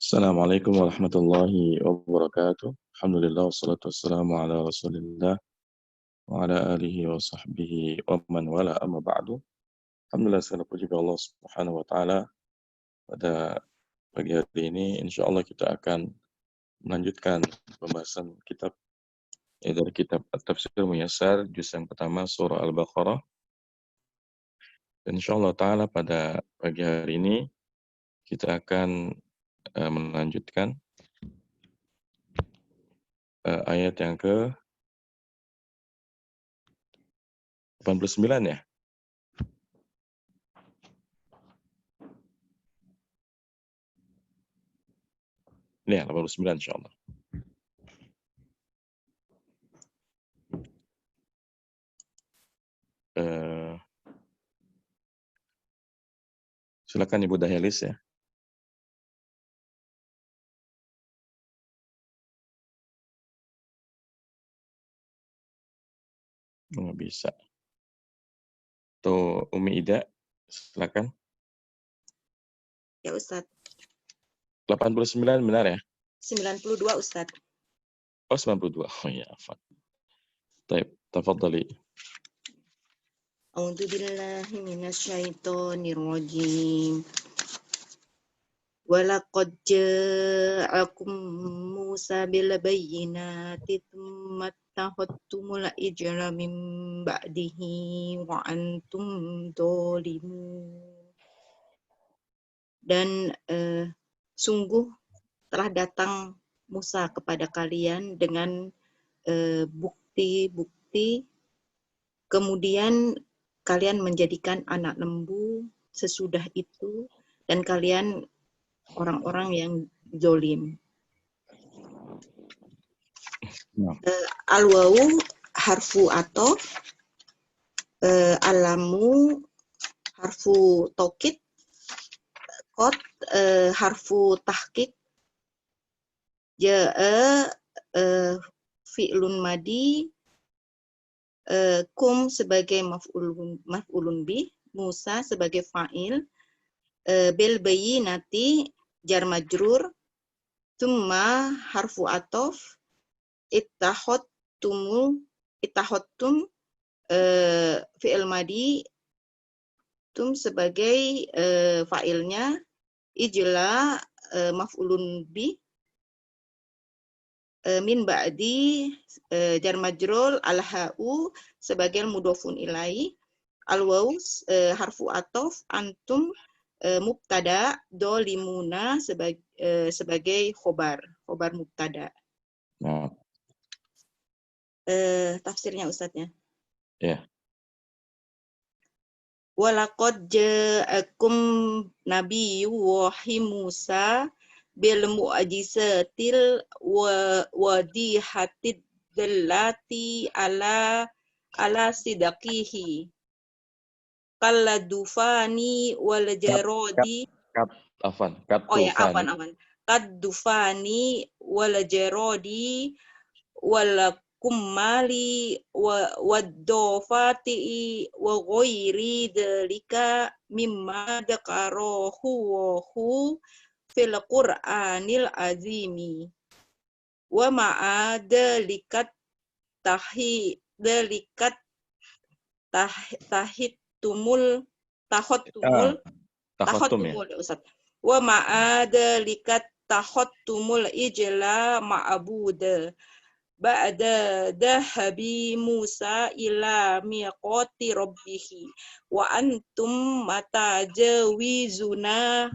Assalamualaikum warahmatullahi wabarakatuh. Alhamdulillah wassalatu wassalamu ala Rasulillah wa ala alihi wa sahbihi wa man wala amma ba'du. Alhamdulillah segala puji bagi Allah Subhanahu wa taala. Pada pagi hari ini insyaallah kita akan melanjutkan pembahasan kitab dari kitab At-Tafsir Muyassar juz yang pertama surah Al-Baqarah. Dan insyaallah taala pada pagi hari ini kita akan melanjutkan ayat yang ke 89 ya. Ini ya, 89 insyaallah. Silakan Ibu Dahelis ya. Nggak bisa. Tuh Umi Ida, silakan. Ya Ustadz. 89 benar ya? 92 Ustadz. Oh 92. Oh ya, afwan. Baik, tafadhali. A'udzu billahi minasyaitonir rajim. Walaqad ja'akum Musa bil bayyinati tsumma tahattumul ijra min ba'dihi wa antum dzalimun. Dan sungguh telah datang Musa kepada kalian dengan bukti-bukti, kemudian kalian menjadikan anak lembu sesudah itu, dan kalian orang-orang yang zolim. Al-wawu harfu atof, alamu harfu tokit, kot harfu tahqiq, ja'a fi'lun madi, kum sebagai maf'ulun bih, Musa sebagai fa'il, bil bayyinati jar majrur, tsumma harfu atof, ittahattum fi'il madi, tum sebagai fa'ilnya, ijla maf'ulun bih, min ba'di jar majrur, al-ha'u sebagai mudhofun ilai, al-waw harfu atof, antum mubtada, dolimuna sebagai khobar mubtada. Nah. Tafsirnya Ustadznya. Ya. Walaqad ja'akum nabiyyu wahi Musa bil mu'jizatil wadihatid dallati ala sidaqihi kalladufani wal jarodi. Afwan. Kaddufani wal jarodi wal kummali waddofati wa ghairi dzalika mimma dzakarahu fil Qur'anil azimi wa ma'a dzalikat tahittumul Ustaz. Wa ma'a dzalikat tahottumul ijla ma'bud ba'da dhahabi Musa ila miqati rabbih wa antum mutajawizuna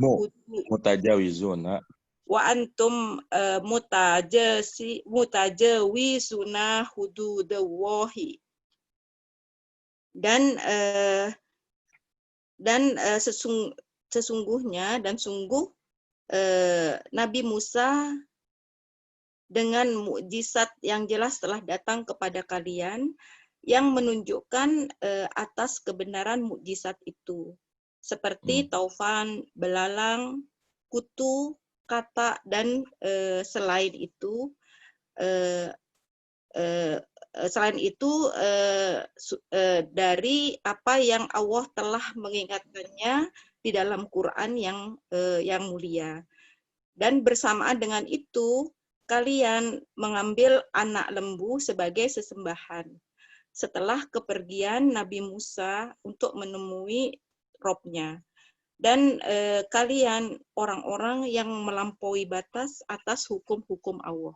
hududallahi. Dan sesungguhnya sungguh Nabi Musa dengan mukjizat yang jelas telah datang kepada kalian yang menunjukkan atas kebenaran mukjizat itu, seperti taufan, belalang, kutu, kata, dan selain itu dari apa yang Allah telah mengingatkannya di dalam Quran yang mulia. Dan bersamaan dengan itu, kalian mengambil anak lembu sebagai sesembahan. Setelah kepergian Nabi Musa untuk menemui Robnya. Dan kalian orang-orang yang melampaui batas atas hukum-hukum Allah.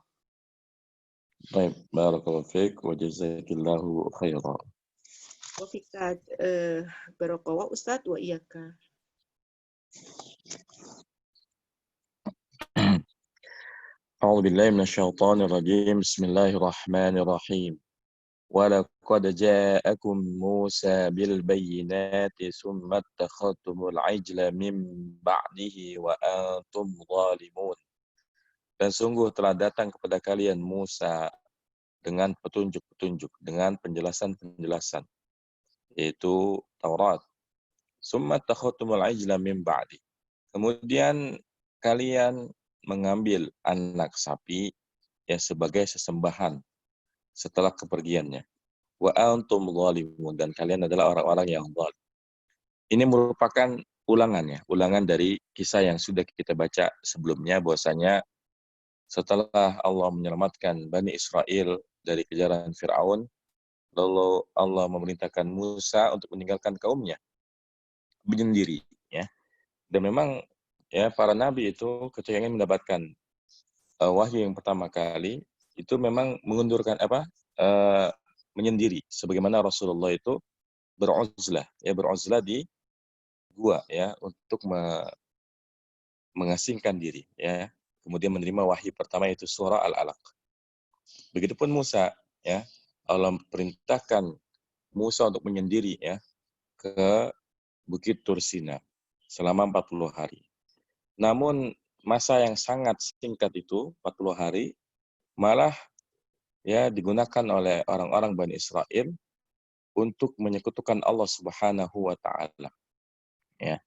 Baik, barakallahu fiik wa jazakillahu khairan. Wa fika barakallahu Ustaz wa iyaka. أعوذ بالله من الشيطان الرجيم بسم الله الرحمن الرحيم ولقد جاءكم موسى بالبينات ثم اتخذتم العجل من بعده وأنتم ظالمون. Dan sungguh telah datang kepada kalian Musa dengan petunjuk-petunjuk, dengan penjelasan-penjelasan, yaitu Taurat. Summa takhuttumul ajla min ba'di. Kemudian kalian mengambil anak sapi ya sebagai sesembahan setelah kepergiannya. Wa antum zalimun, dan kalian adalah orang-orang yang zalim. Ini merupakan ulangan dari kisah yang sudah kita baca sebelumnya, bahwasanya setelah Allah menyelamatkan Bani Israel dari kejaran Fir'aun, lalu Allah memerintahkan Musa untuk meninggalkan kaumnya menyendiri, ya. Dan memang ya para nabi itu ketika ingin mendapatkan wahyu yang pertama kali itu memang mengundurkan menyendiri, sebagaimana Rasulullah itu beruzlah di gua ya untuk mengasingkan diri ya, kemudian menerima wahyu pertama yaitu surah Al-Alaq. Begitupun Musa ya, Allah perintahkan Musa untuk menyendiri ya ke Bukit Tursina selama 40 hari. Namun masa yang sangat singkat itu, 40 hari, malah ya digunakan oleh orang-orang Bani Israel untuk menyekutukan Allah Subhanahu wa taala. Ya,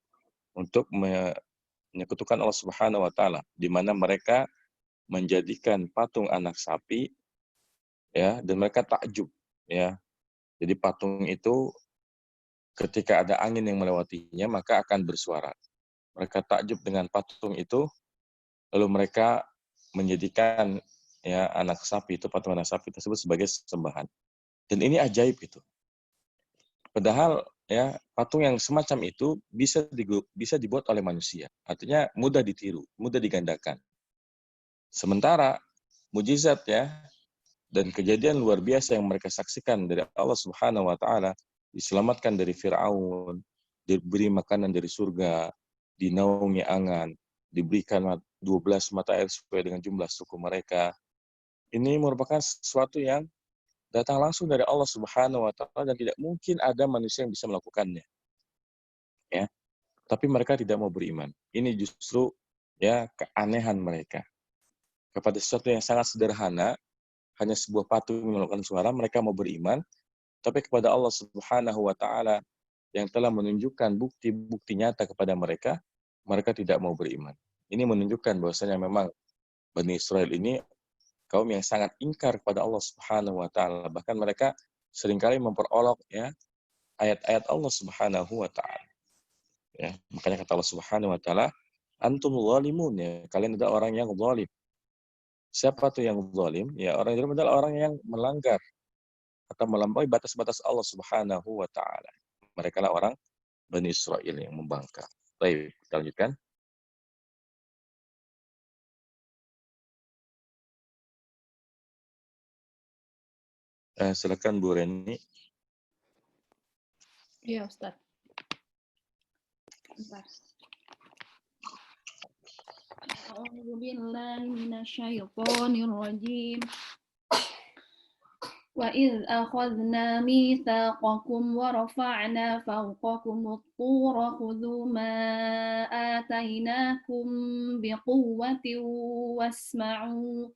untuk menyekutukan Allah Subhanahu wa taala, di mana mereka menjadikan patung anak sapi ya, dan mereka takjub ya. Jadi patung itu ketika ada angin yang melewatinya maka akan bersuara. Mereka takjub dengan patung itu, lalu mereka menjadikan ya patung anak sapi tersebut sebagai sembahan. Dan ini ajaib itu. Padahal ya patung yang semacam itu bisa dibuat oleh manusia. Artinya mudah ditiru, mudah digandakan. Sementara mujizat ya dan kejadian luar biasa yang mereka saksikan dari Allah Subhanahu wa taala, diselamatkan dari Firaun, diberi makanan dari surga, dinaungi angan, diberikan 12 mata air sesuai dengan jumlah suku mereka. Ini merupakan sesuatu yang datang langsung dari Allah Subhanahu wa taala dan tidak mungkin ada manusia yang bisa melakukannya. Ya. Tapi mereka tidak mau beriman. Ini justru ya keanehan mereka. Kepada sesuatu yang sangat sederhana, hanya sebuah patung yang melakukan suara, mereka mau beriman, tapi kepada Allah Subhanahu wa taala yang telah menunjukkan bukti-bukti nyata kepada mereka, mereka tidak mau beriman. Ini menunjukkan bahwasanya memang Bani Israel ini kaum yang sangat ingkar kepada Allah Subhanahu wa taala. Bahkan mereka seringkali memperolok ya ayat-ayat Allah Subhanahu wa taala. Ya, makanya kata Allah Subhanahu wa taala, antum zalimun, ya, kalian adalah orang yang zalim. Siapa tuh yang zalim? Ya, orang zalim adalah orang yang melanggar atau melampaui batas-batas Allah Subhanahu wa taala. Mereka lah orang Bani Israel yang membangkang. Baik, kita lanjutkan. Silakan Bu Reni. Iya, Ustaz. Bentar. A'udzu billahi minasyaitonir rajim. Wa idz akhadna mitsaqakum wa rafa'na fawqakum at-tura khudhu ma atainakum biquwwatin wasma'u.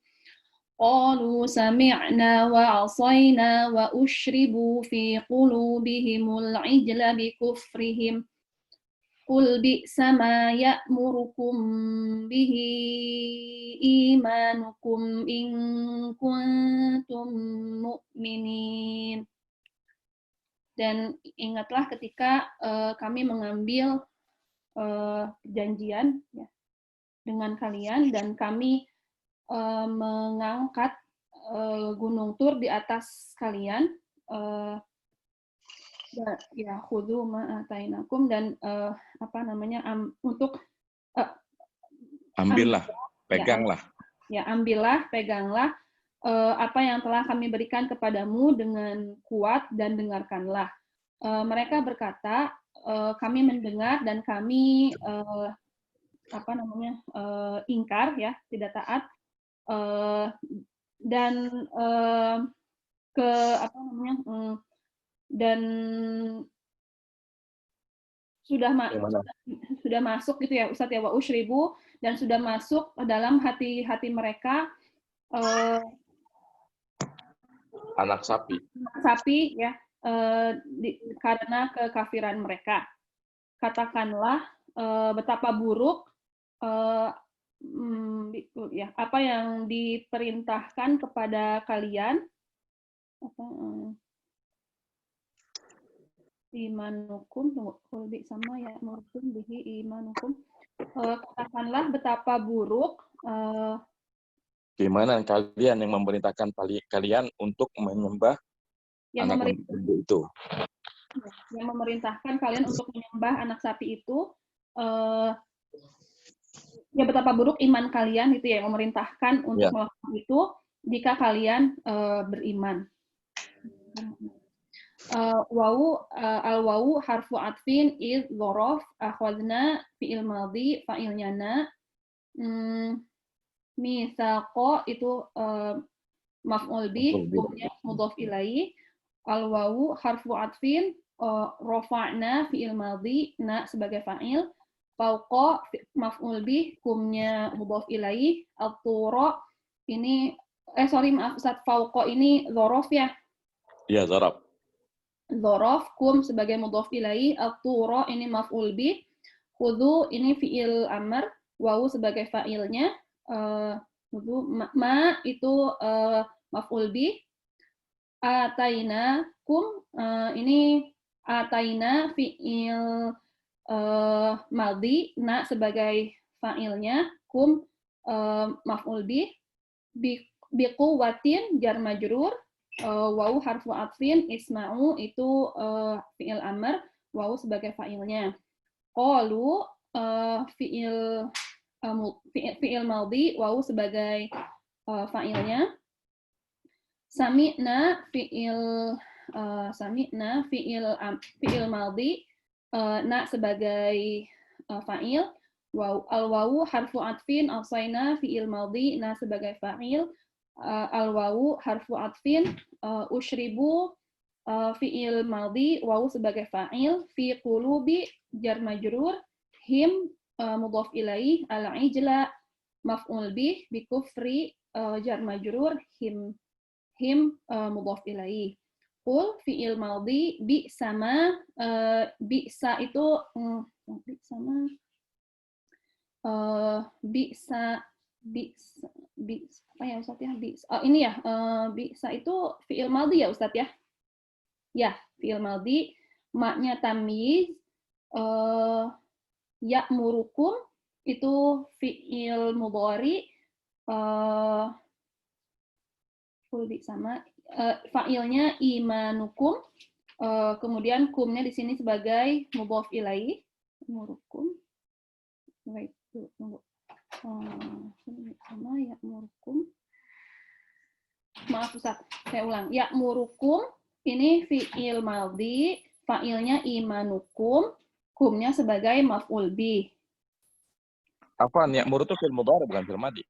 قالوا سمعنا وعصينا وأشربوا في قلوبهم العجل بكفرهم قل بئس ما يأمركم به إيمانكم إن كنتم مؤمنين. Dan ingatlah ketika kami mengambil perjanjian ya, dengan kalian dan kami mengangkat gunung Tur di atas kalian. Ya khudhu ma atainakum dan untuk ambillah, peganglah. Ya ambillah, peganglah apa yang telah kami berikan kepadamu dengan kuat dan dengarkanlah. Mereka berkata, kami mendengar dan kami ingkar, ya, tidak taat, dan dan sudah masuk gitu ya Ustadz ya, wa usyribu, dan sudah masuk dalam hati-hati mereka anak sapi ya, karena kekafiran mereka. Katakanlah betapa buruk ya apa yang diperintahkan kepada kalian, imanukum sama ya murukum bihi imanukum. Katakanlah betapa buruk gimana kalian yang memerintahkan kalian untuk menyembah anak lembu itu. Yang memerintahkan kalian untuk menyembah anak sapi itu, ya betapa buruk iman kalian itu ya, yang memerintahkan untuk melakukan itu jika kalian beriman. Al-wawu harfu atfin id dhorof akhwadna fi'il madhi fa'ilnya na. Mitsaqo itu maf'ul bih, mudhaf ilaih. Al-wawu harfu atfin rafa'na fi'il madhi, na sebagai fa'il. Fauqa maf'ul bih, kumnya mudhaf ilaih. At-tura ini maaf Ustaz, fauqa ini dzaraf ya? Iya, dzaraf. Dzaraf, kum sebagai mudhaf ilaih, at-tura ini maf'ul bih. Khudhu ini fi'il amr, wawu sebagai fa'ilnya. Ma itu maf'ul bih. Ataina kum ini ataina fi'il madhi, na sebagai fa'ilnya, kum maf'ul bih. Biquwwatin jar majrur, wawu harfu atfin, isma'u itu fi'il amr, wawu sebagai fa'ilnya. Qalu fi'il madhi, wawu sebagai fa'ilnya. Sami'na fi'il madhi, na sebagai fa'il. Al-wawu harfu atfin, asaina fi'il madhi, na sebagai fa'il. Al-wawu harfu atfin, usyribu fi'il madhi, wawu sebagai fa'il. Fi qulubi jar majrur, him mudhaf ilaih, al-ijla maf'ul bih, bi kufri jar majrur, him mudhaf ilaih. Qul fi'il madhi bi sama, bisa itu apa ya Ustaz ya? Ini ya, bisa itu fi'il madhi ya Ustaz ya? Ya, fi'il madhi, maknya tamyiz, ya'murukum itu fi'il mudhari, sama fa'ilnya imanukum, kemudian kumnya di sini sebagai mudhaf ilaih, murukum. Baik, tunggu. Sama ya murukum. Maaf Ustaz, saya ulang. Ya murukum ini fi'il madhi, fa'ilnya imanukum, kumnya sebagai maf'ul bih. Apa ya muru itu fi'il mudhari bukan fi'il madhi?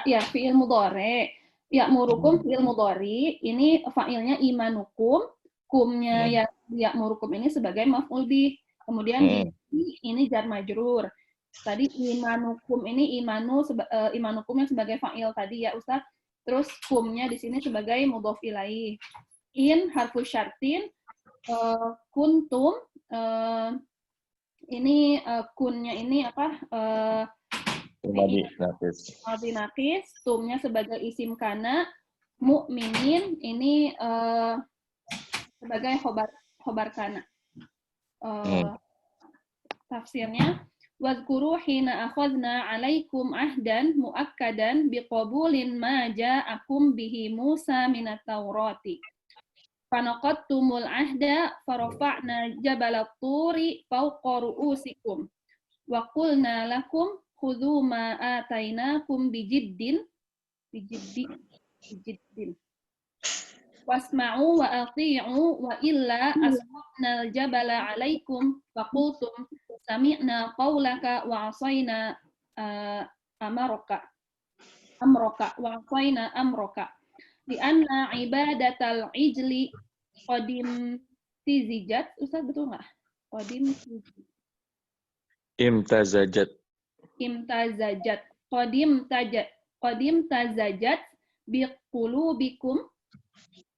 Ya fi'il mudhari. Ya murukum fi'il mudhari, ini fa'ilnya imanukum, kumnya ya murukum ini sebagai maf'ul bih. Kemudian ini jar majrur. Tadi imanukum ini imanukumnya sebagai fa'il tadi ya Ustaz. Terus kumnya di sini sebagai mudhaf ilaih. In harfu syartin, kuntum, ini kunnya ini apa? Madhi naqis, tumnya sebagai isim kana, mu'minin ini sebagai khobar kana. Tafsirnya, Wadhkuru hina akhadna 'alaikum ahdan muakkadan biqabulin ma ja'akum bihi Musa minat Taurati. Fanaqadtumul ahda farafa'na jabalat turi fawqa ru'usikum wa qulna lakum khudhu ma atainakum bijiddin wasma'u wa ati'u wa illa asqatnal jabala 'alaikum faqultum sami'na qawlaka wa 'asayna amraka wa 'asayna amraka li anna ibadatal ijli qadim tizijat. Ustaz betul nggak? Qadim tazajat biqulubikum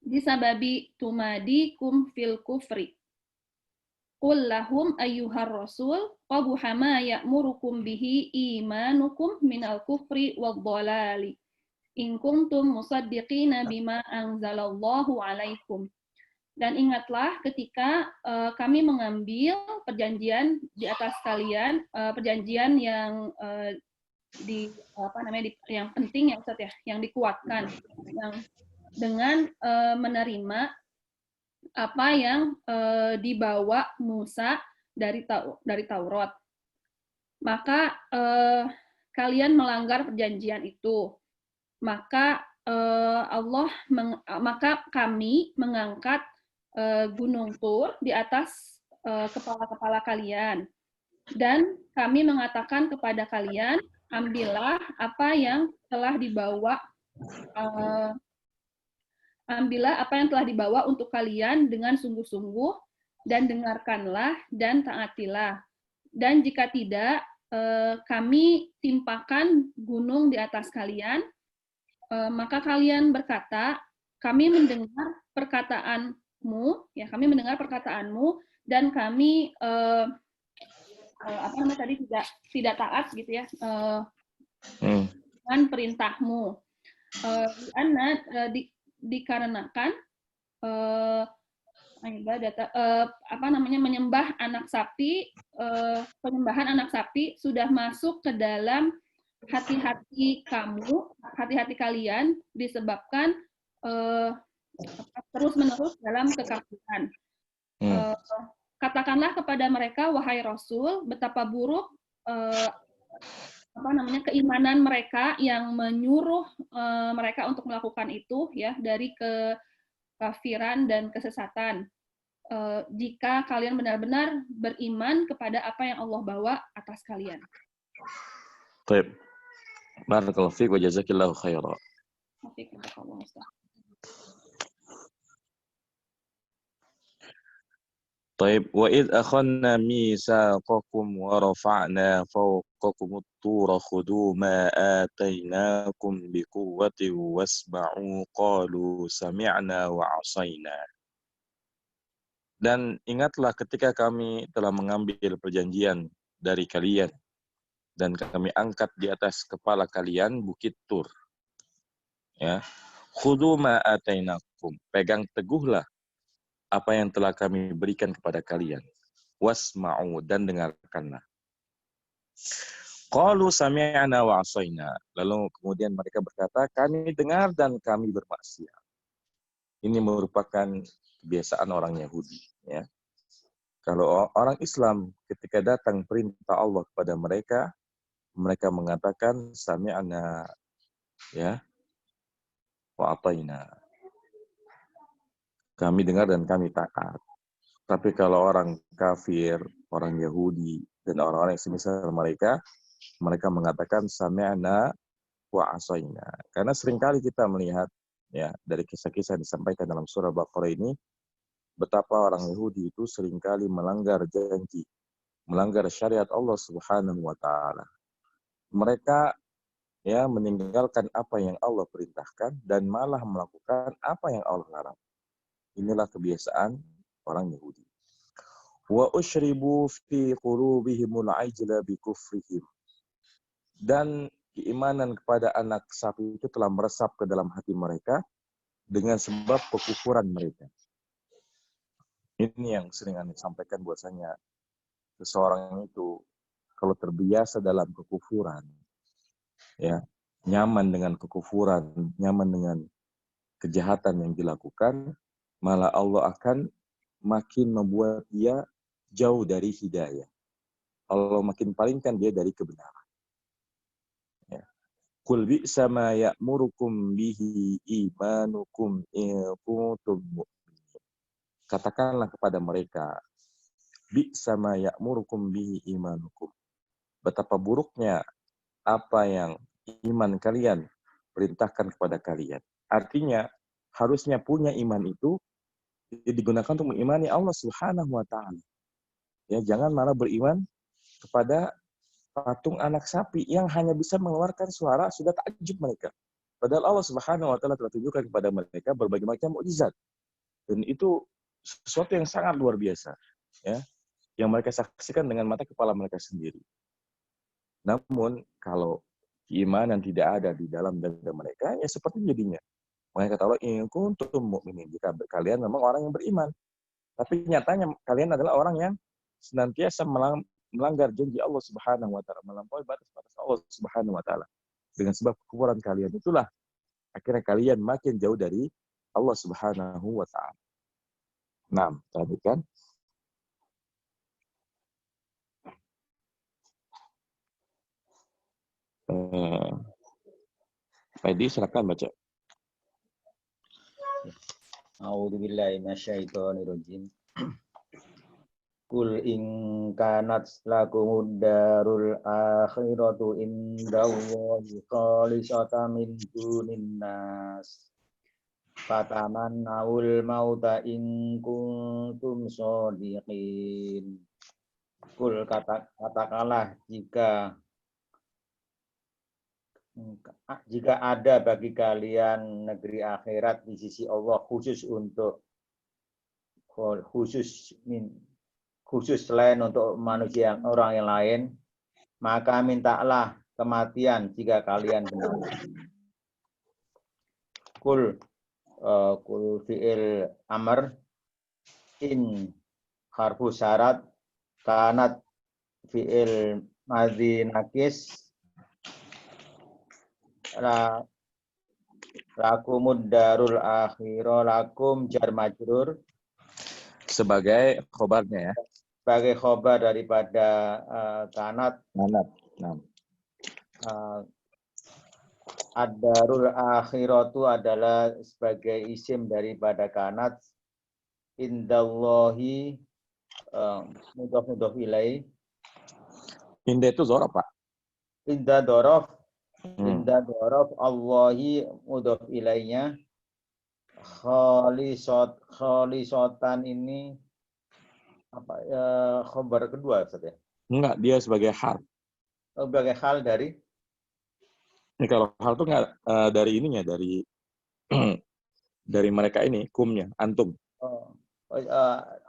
bisababi tumadikum fil kufri. Qul lahum ayyuhar rasul qabuha ma ya'murukum bihi imanukum minal kufri waddhalali in kuntum musaddiqina bima anzalallahu alaikum. Dan ingatlah ketika kami mengambil perjanjian di atas kalian, perjanjian yang yang penting ya Ustaz ya, yang dikuatkan, yang dengan menerima apa yang dibawa Musa dari Taurat. Maka kalian melanggar perjanjian itu. Maka maka kami mengangkat gunung Tur di atas kepala-kepala kalian. Dan kami mengatakan kepada kalian, ambillah apa yang telah dibawa untuk kalian dengan sungguh-sungguh, dan dengarkanlah dan taatilah. Dan jika tidak, kami timpakan gunung di atas kalian, maka kalian berkata, kami mendengar perkataanmu, dan kami tidak taat gitu ya dengan perintahmu. Dikarenakan menyembah anak sapi, penyembahan anak sapi sudah masuk ke dalam hati-hati kalian disebabkan terus-menerus dalam kekafiran. Katakanlah kepada mereka, wahai Rasul, betapa buruk keimanan mereka yang menyuruh mereka untuk melakukan itu ya, dari kekafiran dan kesesatan. Jika kalian benar-benar beriman kepada apa yang Allah bawa atas kalian. Baik. Barakallahu fiik wa jazakillahu khairan. طيب وإذ أخذنا ميثاقكم ورفعنا فوقكم الطور خذوا ما آتيناكم بقوة واسمعوا قالوا سمعنا وعصينا. Dan ingatlah ketika kami telah mengambil perjanjian dari kalian dan kami angkat di atas kepala kalian bukit Tur. Ya. Khudhu ma atainakum, pegang teguhlah apa yang telah kami berikan kepada kalian. Wasma'u, dan dengarkanlah. Qalu sami'na wa 'asayna. Lalu kemudian mereka berkata, kami dengar dan kami bermaksiat. Ini merupakan kebiasaan orang Yahudi, ya. Kalau orang Islam ketika datang perintah Allah kepada mereka, mereka mengatakan sami'na, ya, wa atayna. Kami dengar dan kami taat. Tapi kalau orang kafir, orang Yahudi, dan orang-orang yang semisal mereka mengatakan sami'na wa asayna. Karena seringkali kita melihat ya dari kisah-kisah yang disampaikan dalam surah Baqarah ini, betapa orang Yahudi itu seringkali melanggar janji, melanggar syariat Allah Subhanahu wa taala. Mereka ya meninggalkan apa yang Allah perintahkan dan malah melakukan apa yang Allah larang. Inilah kebiasaan orang Yahudi. Wa ushribu fi qulubihimul ajla bi kufrihim. Dan keimanan kepada anak sapi itu telah meresap ke dalam hati mereka dengan sebab kekufuran mereka. Ini yang sering Anda sampaikan, bahwasanya seseorang itu kalau terbiasa terbiasa dalam kekufuran, ya, nyaman dengan kekufuran, nyaman dengan kejahatan yang dilakukan, malah Allah akan makin membuat dia jauh dari hidayah. Allah makin palingkan dia dari kebenaran. Ya. Qul bi'sa ma ya'murukum bihi imanukum in kuntum mu'minin. Katakanlah kepada mereka, bi'sa ma ya'murukum bihi imanukum. Betapa buruknya apa yang iman kalian perintahkan kepada kalian. Artinya, harusnya punya iman itu digunakan untuk mengimani Allah Subhanahu wa taala. Ya, jangan malah beriman kepada patung anak sapi yang hanya bisa mengeluarkan suara, sudah takjub mereka. Padahal Allah Subhanahu wa taala telah tunjukkan kepada mereka berbagai macam mukjizat. Dan itu sesuatu yang sangat luar biasa, ya, yang mereka saksikan dengan mata kepala mereka sendiri. Namun kalau keimanan tidak ada di dalam dada mereka, ya seperti jadinya. Makanya kata Allah, in kuntum mu'minin, jika kalian memang orang yang beriman. Tapi nyatanya kalian adalah orang yang senantiasa melanggar janji Allah Subhanahu wa taala, melampaui batas-batas Allah Subhanahu wa taala. Dengan sebab kekufuran kalian itulah akhirnya kalian makin jauh dari Allah Subhanahu wa taala. Nah, tadi kan Edi silakan baca. A'udzubillahi minasyaitonirrajim. Kul in kanat lakumud darul akhiratu indallahi khalisatan min dunin nas fatamannawul mauta in kuntum shodiqin. Kul katakanlah jika ada bagi kalian negeri akhirat di sisi Allah khusus selain untuk manusia orang yang lain, maka mintalah kematian jika kalian benar. Kul fi'il amr, in harfu syarat, kanat fi'il madhi nakis, lakumud darul akhirah, lakum jar majrur sebagai khobarnya, ya, sebagai khobar daripada kanat. Ad-darul akhiratu adalah sebagai isim daripada kanat. Indallahi mudhof ilaih. Indah itu dzaraf, Pak. Indah dzaraf. Indah dzaraf, Allahi mudhof ilaihnya. Khalisotan ini apa ya, khobar kedua, Ustaz ya? Enggak, dia sebagai hal. Sebagai hal dari? Ini kalau hal itu enggak dari ininya, dari mereka ini, kumnya, antum.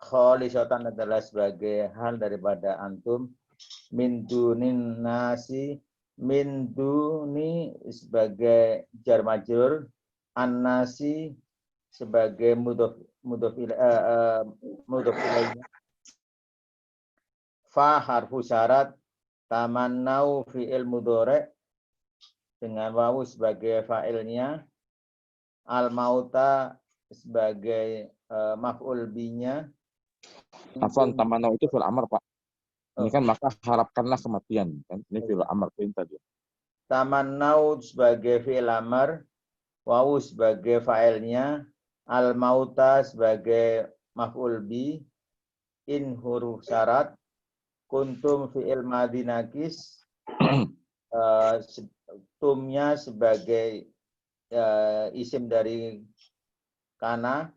Khalisotan adalah sebagai hal daripada antum. Min dunin nasi, min duni sebagai jar majrur, an-nasi sebagai mudhof ilaihnya. Fa harfu syarat, tamannau fi'il mudhari' dengan wawu sebagai fa'ilnya, al-mauta sebagai maf'ul binya. Afwan, tamannau itu fi'il amr, Pak. Ini kan maka harapkanlah kematian, kan? Ini fi'il amr perintah dia. Tamannau sebagai fi'il amr, wawu sebagai fa'ilnya, al-mauta sebagai maf'ul bi, in huruf syarat, kuntum fi'il madhi nakis, tumnya sebagai isim dari kana,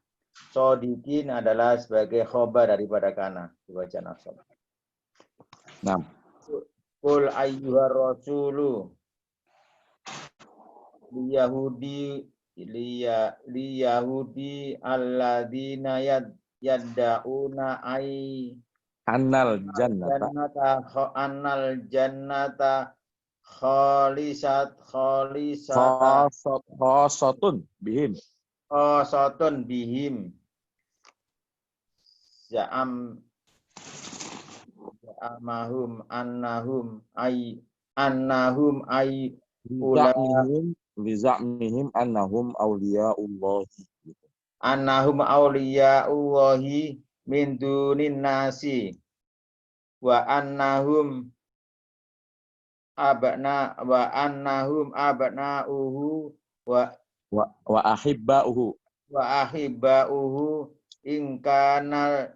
sodikin adalah sebagai khobar daripada kana. Dibaca nasab. Nah. Qul ayyuhar rasulu liyahudi alladzina yadda'una annal jannata khalisatun bihim. Khasatun bihim. Za'am annahum ay ula bizamihim annahum awliya'ullah. annahum awliya'ullahi min dunin nasi wa annahum abna'uhu Wa ahibba'uhu. wa ahibba'uhu in kanal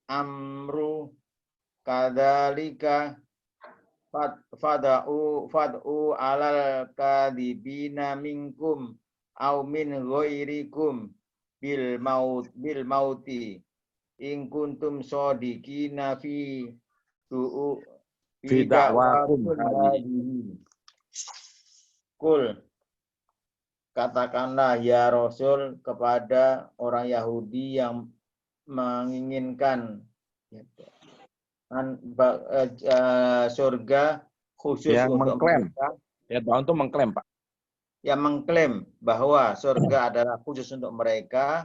amru kadzalika fad'u alal kadibina minkum au min ghairikum bil mauti in kuntum shadiqina fi Da'wakum hadhihi. Kul, katakanlah ya Rasul kepada orang Yahudi yang menginginkan surga khusus yang untuk mengklaim. mereka. Ya, Tuhan itu mengklaim, Pak. Yang mengklaim bahwa surga adalah khusus untuk mereka.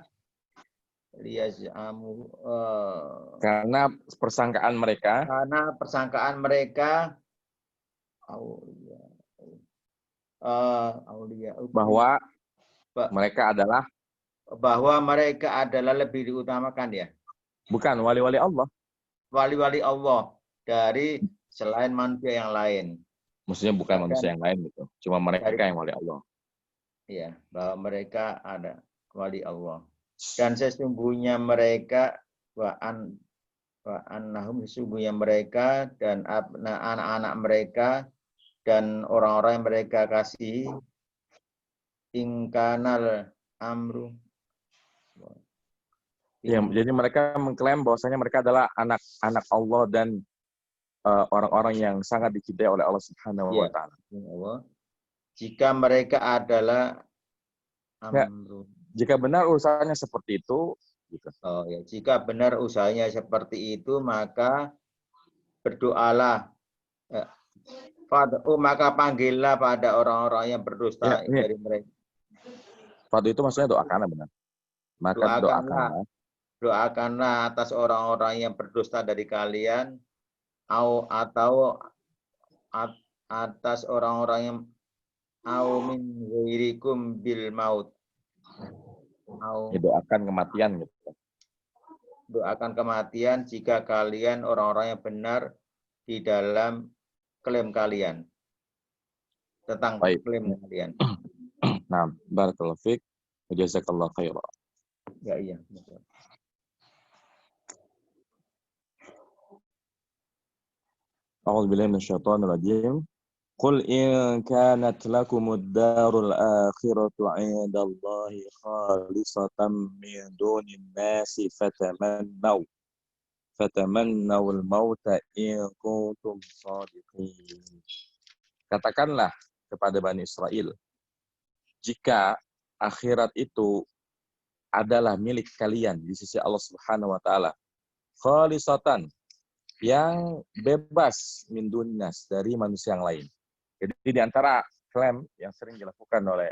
Karena persangkaan mereka. Bahwa mereka adalah lebih diutamakan ya. Bukan wali-wali Allah. Wali-wali Allah dari selain manusia yang lain. Maksudnya bukan manusia yang lain gitu. Cuma mereka yang wali Allah. Iya, bahwa mereka ada wali Allah. Dan sesungguhnya mereka sesungguhnya mereka dan anak-anak mereka dan orang-orang yang mereka kasihi ingkanal amru. Ya, jadi mereka mengklaim bahwasanya mereka adalah anak-anak Allah dan orang-orang yang sangat dicintai oleh Allah Subhanahu wa taala. Jika mereka adalah amru. Jika benar usahanya seperti itu, gitu. Oh ya, jika benar usahanya seperti itu, maka berdoalah. Maka panggillah pada orang-orang yang berdusta dari mereka. Fadu itu maksudnya doakanlah benar. Maka doakanlah atas orang-orang yang berdusta dari kalian, atau atas orang-orang yang min ghairikum bil maut. Doakan kematian gitu. Doakan kematian jika kalian orang-orang yang benar di dalam klaim kalian. Tentang klaim kalian. Nah, barakallahu fiik. Jazakallahu khairan. Ya, iya. A'udzu billahi minasyaitonir rajim. Qul in kanat lakumud darul akhiratu 'indallahi khalisatan min dunin nasi fatamannawul mauta in kuntum shadiqin. Katakanlah kepada Bani Israel, jika akhirat itu adalah milik kalian di sisi Allah Subhanahu wa taala, khalisatan, yang bebas min dunnas, dari manusia yang lain. Jadi di antara klaim yang sering dilakukan oleh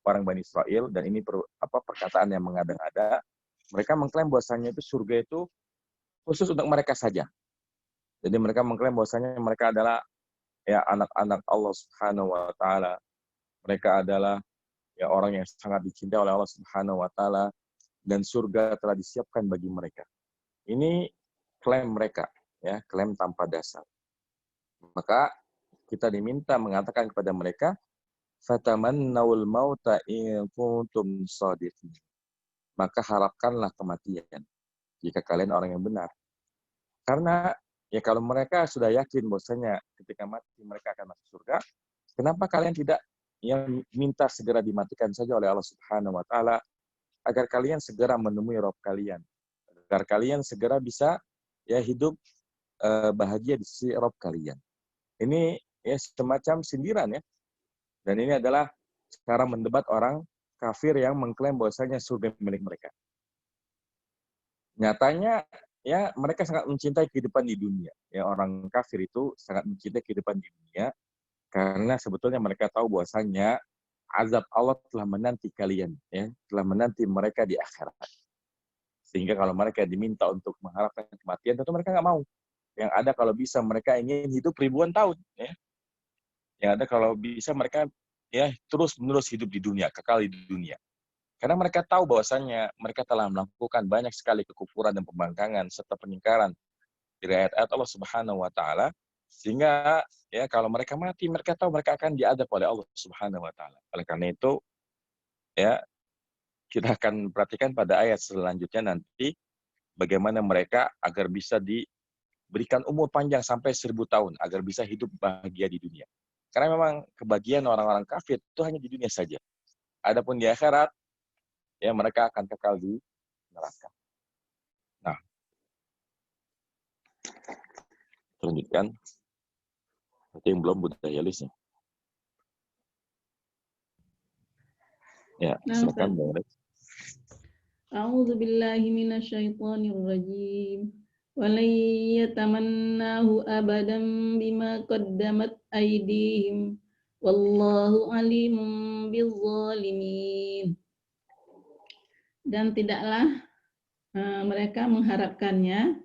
orang Bani Israel, dan ini perkataan yang mengada-ngada, mereka mengklaim bahwasanya itu surga itu khusus untuk mereka saja. Jadi mereka mengklaim bahwasanya mereka adalah ya anak-anak Allah Subhanahu wa taala. Mereka adalah ya orang yang sangat dicintai oleh Allah Subhanahu wa taala, dan surga telah disiapkan bagi mereka. Ini klaim mereka, ya, klaim tanpa dasar. Maka kita diminta mengatakan kepada mereka, fatamannawul mauta in kuntum shadiqin. Maka harapkanlah kematian jika kalian orang yang benar. Karena ya kalau mereka sudah yakin bahwasanya ketika mati mereka akan masuk surga, kenapa kalian tidak yang minta segera dimatikan saja oleh Allah Subhanahu wa taala, agar kalian segera menemui Rabb kalian, agar kalian segera bisa ya hidup bahagia di sisi Rabb kalian. Ini ya semacam sindiran ya. Dan ini adalah cara mendebat orang kafir yang mengklaim bahwasanya surga milik mereka. Nyatanya ya mereka sangat mencintai kehidupan di dunia. Ya, orang kafir itu sangat mencintai kehidupan di dunia karena sebetulnya mereka tahu bahwasanya azab Allah telah menanti kalian, ya, telah menanti mereka di akhirat. Sehingga kalau mereka diminta untuk mengharapkan kematian, tentu mereka nggak mau. Yang ada kalau bisa mereka ingin hidup ribuan tahun. Ya. Yang ada kalau bisa mereka ya terus-menerus hidup di dunia, kekal di dunia. Karena mereka tahu bahwasannya mereka telah melakukan banyak sekali kekufuran dan pembangkangan serta peningkaran dari ayat-ayat Allah Subhanahu wa taala, sehingga ya kalau mereka mati mereka tahu mereka akan diadab oleh Allah Subhanahu wa taala. Oleh karena itu ya kita akan perhatikan pada ayat selanjutnya nanti bagaimana mereka agar bisa diberikan umur panjang sampai 1000 tahun agar bisa hidup bahagia di dunia. Karena memang kebahagiaan orang-orang kafir itu hanya di dunia saja. Adapun di akhirat ya mereka akan kekal di neraka. Nah, lanjutkan. Berarti yang belum budaya listnya. Ya, silakan Bang Rex. A'udzu billahi minasyaitonir rajim. Walan yatamannahu abadan bima qaddamat aydihim. Wallahu alimun bizzalimin. Dan tidaklah mereka mengharapkannya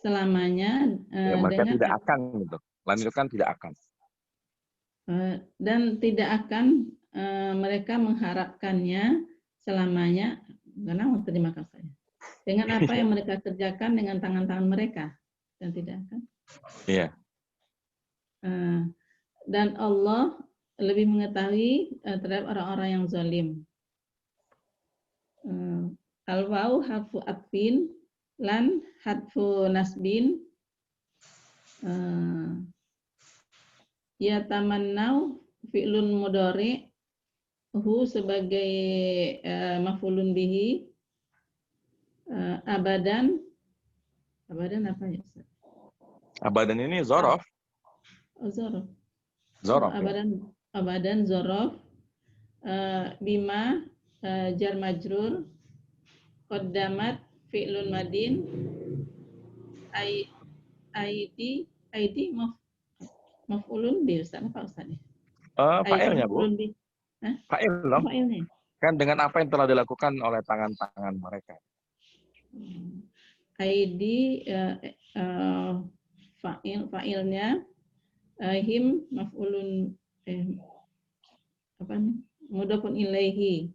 selamanya mereka dengan tidak akan gitu. Lanjutkan tidak akan. Dan tidak akan mereka mengharapkannya selamanya karena terima kasih dengan apa yang mereka kerjakan dengan tangan-tangan mereka dan tidak akan. Iya. Dan Allah lebih mengetahui terhadap orang-orang yang zalim. Al-waw harfu atfin lan harfu nasbin ya tamannau fi'lun mudhari hu sebagai maf'ulun bihi abadan apa ya Ustaz? Abadan ini zorof. Zorof. Zorof. Abadan zorof bima jar majrur qaddamat fi'lun madin aidi maf'ulun bi Ustaz apa Ustaz ya? Fa'ilnya Bu. Fa'il loh. Fa'ilnya. Kan dengan apa yang telah dilakukan oleh tangan-tangan mereka. Aidi fa'ilnya him maf'ulun mudhafun ilaihi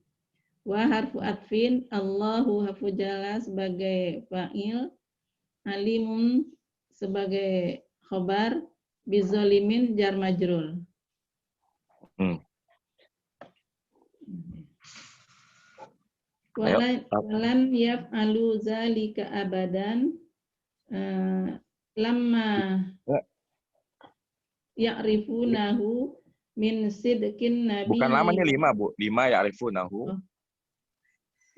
wa harfu atfin Allahu harfu jala sebagai fa'il alimun sebagai khabar bizalimin jar majrur. Walan yaf'alu zalika abadan lamma ya'rifunahu min sidqin nabi. Bukan lamanya 5 Bu, 5 ya'rifunahu.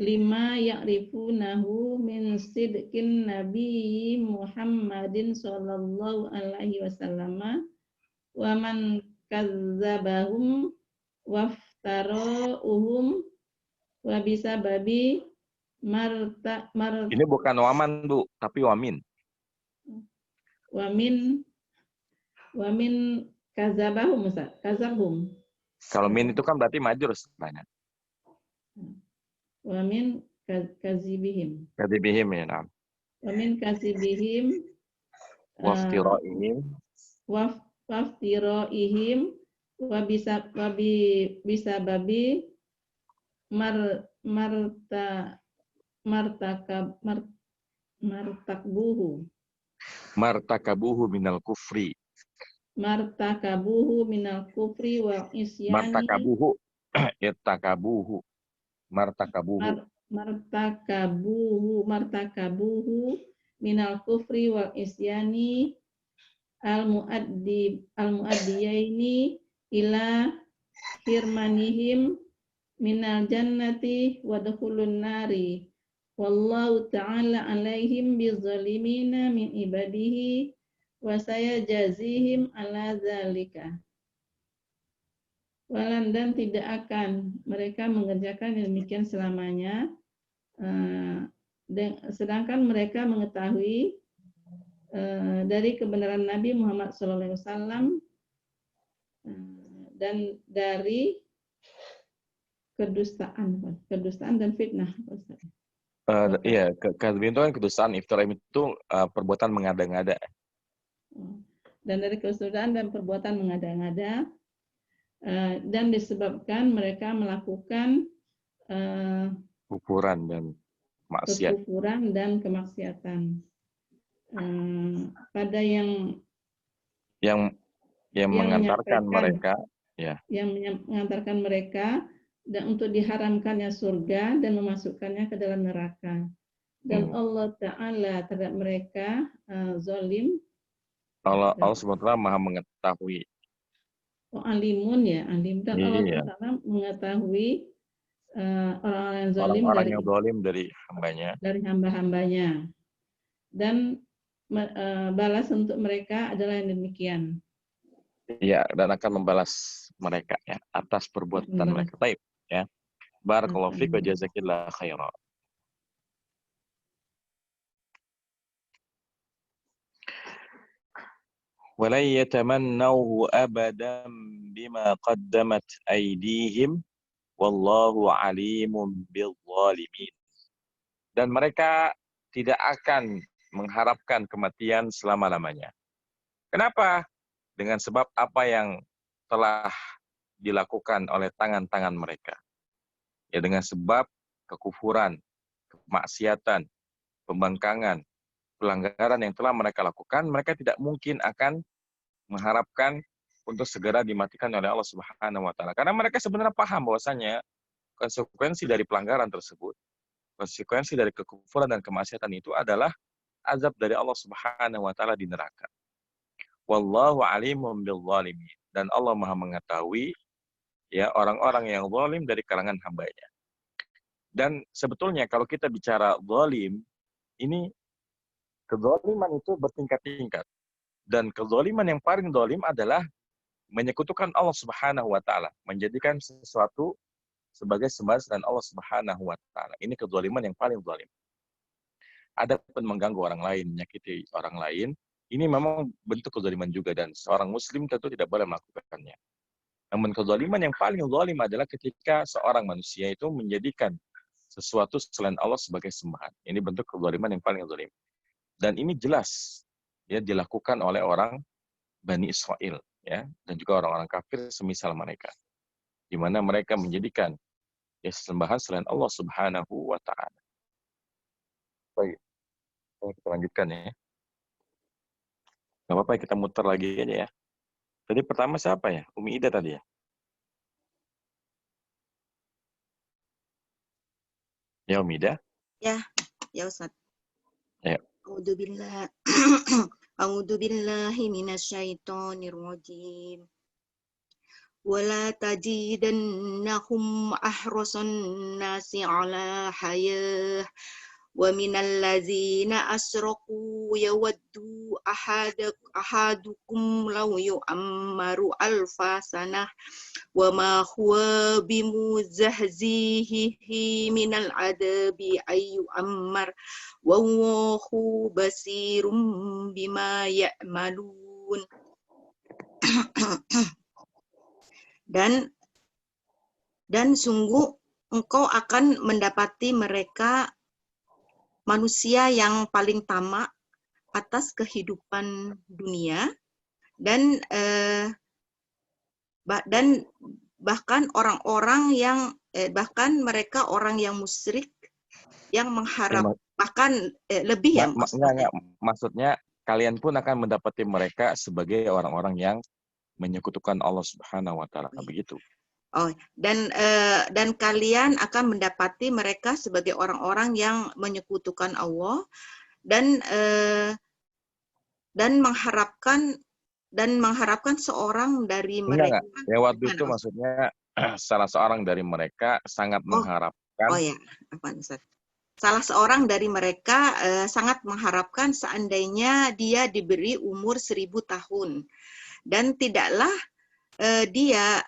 5 ya'rifunahu min sidqin nabi Muhammadin sallallahu alaihi wasallam wa man kazzabahum waftara'uhum wa bisa babi Ini bukan waman Bu, tapi wamin. Wamin kazabahum Ustaz, kazabhum. Kalau min itu kan berarti majrur sebenarnya. Wamin kazibihim. Kazibihim ya, nah. Wamin kazibihim waftira'ihim waftira'ihim wa bisa babi martakabuhu minal kufri wa isyani martakabuhu minal kufri wa isyani al-muaddiyaini ila firmanihim minal jannati wa dukhulun nari wallahu ta'ala alaihim bizalimina min ibadihi wa sayajazihim ala zalika. Walan dan tidak akan mereka mengerjakan demikian selamanya sedangkan mereka mengetahui dari kebenaran Nabi Muhammad SAW dan dari kedustaan dan fitnah. Iya, kadzibin itu kan kedustaan, iftira'im itu perbuatan mengada-ngada. Dan dari kedustaan dan perbuatan mengada-ngada, dan disebabkan mereka melakukan Kufuran dan maksiat. kekufuran dan kemaksiatan. Pada yang mengantarkan menyampaikan, mereka, ya. Yang mengantarkan mereka dan untuk diharamkannya surga dan memasukkannya ke dalam neraka. Dan Allah Ta'ala terhadap mereka zalim. Allah SWT Maha mengetahui. Alimun ya, alim. Dan Allah Ta'ala mengetahui orang-orang yang zalim, orang-orang yang zalim dari hambanya. Dari hamba-hambanya. Dan balas untuk mereka adalah yang demikian. Iya, dan akan membalas mereka ya atas perbuatan mereka. Baik, ya. Barakallahu fiik wa jazakillahu khairan. وَلَنْ يَتَمَنَّوْهُ أَبَدًا بِمَا قَدَّمَتْ أَيْدِيهِمْ وَاللَّهُ عَلِيمٌ بِالظَّالِمِينَ. Dan mereka tidak akan mengharapkan kematian selama-lamanya. Kenapa? Dengan sebab apa yang telah dilakukan oleh tangan-tangan mereka. Ya, dengan sebab kekufuran, kemaksiatan, pembangkangan, pelanggaran yang telah mereka lakukan, mereka tidak mungkin akan mengharapkan untuk segera dimatikan oleh Allah Subhanahu wa taala. Karena mereka sebenarnya paham bahwasanya konsekuensi dari pelanggaran tersebut, konsekuensi dari kekufuran dan kemaksiatan itu adalah azab dari Allah Subhanahu wa taala di neraka. Wallahu alimun bil zalimin. Dan Allah Maha mengetahui ya orang-orang yang zalim dari kalangan hambanya. Dan sebetulnya kalau kita bicara zalim, ini kezaliman itu bertingkat-tingkat. Dan kezaliman yang paling zalim adalah menyekutukan Allah Subhanahu wa taala, menjadikan sesuatu sebagai sembahan selain Allah Subhanahu wa taala. Ini kezaliman yang paling zalim. Adapun mengganggu orang lain, menyakiti orang lain, ini memang bentuk kezaliman juga dan seorang muslim tentu tidak boleh melakukannya. Namun kezaliman yang paling zalim adalah ketika seorang manusia itu menjadikan sesuatu selain Allah sebagai sembahan. Ini bentuk kezaliman yang paling zalim. Dan ini jelas ya dilakukan oleh orang Bani Israel ya dan juga orang-orang kafir semisal mereka. Di mana mereka menjadikan ya sembahan selain Allah Subhanahu wa taala. Baik. Kita lanjutkan ya. Gak apa-apa kita muter lagi aja ya. Tadi pertama siapa ya? Umi Ida tadi ya? Ya Umi Ida? Ya Ustaz. Ya. A'udzu billahi minasyaitonir rajim. Wala tajidannahum ahrasan nasi ala hayah wa minal ladzina asraku yawaddu ahadukum law yu'ammaru alfa sanah wa ma huwa bimuzahzihi minal adabi ayyu ammar wallahu basirum bima ya'malun. Dan sungguh engkau akan mendapati mereka manusia yang paling tamak atas kehidupan dunia dan bahkan orang-orang yang bahkan mereka orang yang musyrik yang mengharap bahkan lebih ya maksudnya kalian pun akan mendapati mereka sebagai orang-orang yang menyekutukan Allah Subhanahu wa taala begitu. Oh, dan kalian akan mendapati mereka sebagai orang-orang yang menyekutukan Allah dan mengharapkan seorang dari mereka. Ya waktu itu maksudnya salah seorang dari mereka sangat mengharapkan. Oh ya, apa Ustaz? Salah seorang dari mereka sangat mengharapkan seandainya dia diberi umur 1000 tahun dan tidaklah dia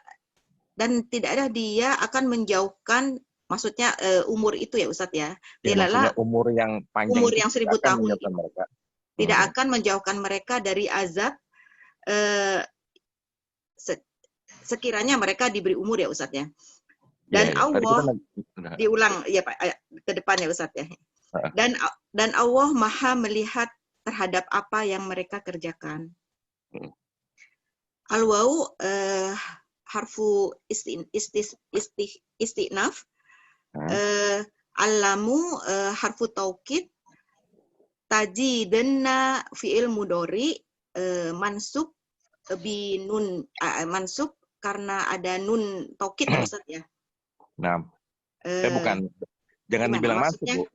akan menjauhkan, maksudnya umur itu ya Ustadz ya. Tidaklah umur yang panjang, umur yang 1000 tahun itu tidak akan menjauhkan mereka dari azab sekiranya mereka diberi umur ya Ustadz ya. Dan Allah diulang ya Pak ke depan ya Ustadz ya. Dan Allah Maha melihat terhadap apa yang mereka kerjakan. Al-waw harfu istinaf, al-lamu harfu taukid, tajidanna fi'il mudhari mansub bi nun mansub karena ada nun taukid ya Ustaz ya. Nah, bukan. Jangan dibilang mansub, Bu.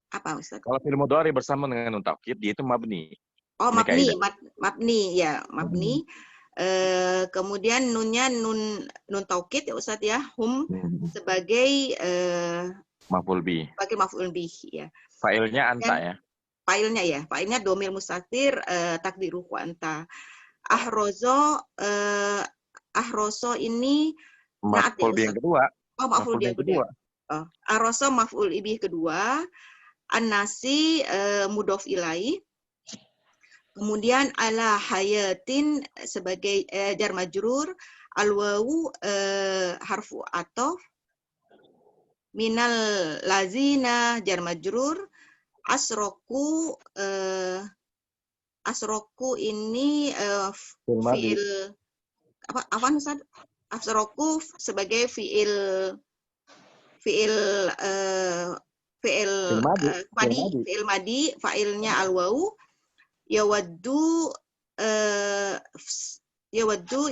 Apa Ustaz? Kalau fi'il mudhari bersama dengan nun taukid, dia itu mabni. Oh, mabni ya, mabni. Kemudian nunnya nun taukid ya Ustaz ya, hum sebagai maf'ul bih. Sebagai maf'ul bih ya. Fa'ilnya anta ya. Fa'ilnya domir mustatir takdiruhu anta. Ahrozo ini maf'ul bih yang kedua. Oh, maf'ul bih yang kedua. Oh, ahrozo maf'ul bih kedua. An-nasi mudhof ilaih. Kemudian ala hayatin sebagai jar majrur, al-wawu harfu atof, minal lazina jar majrur, asroku ini fiil apa Ustaz? Asroku sebagai fiil madi, fa'ilnya al-wawu. Yawaddu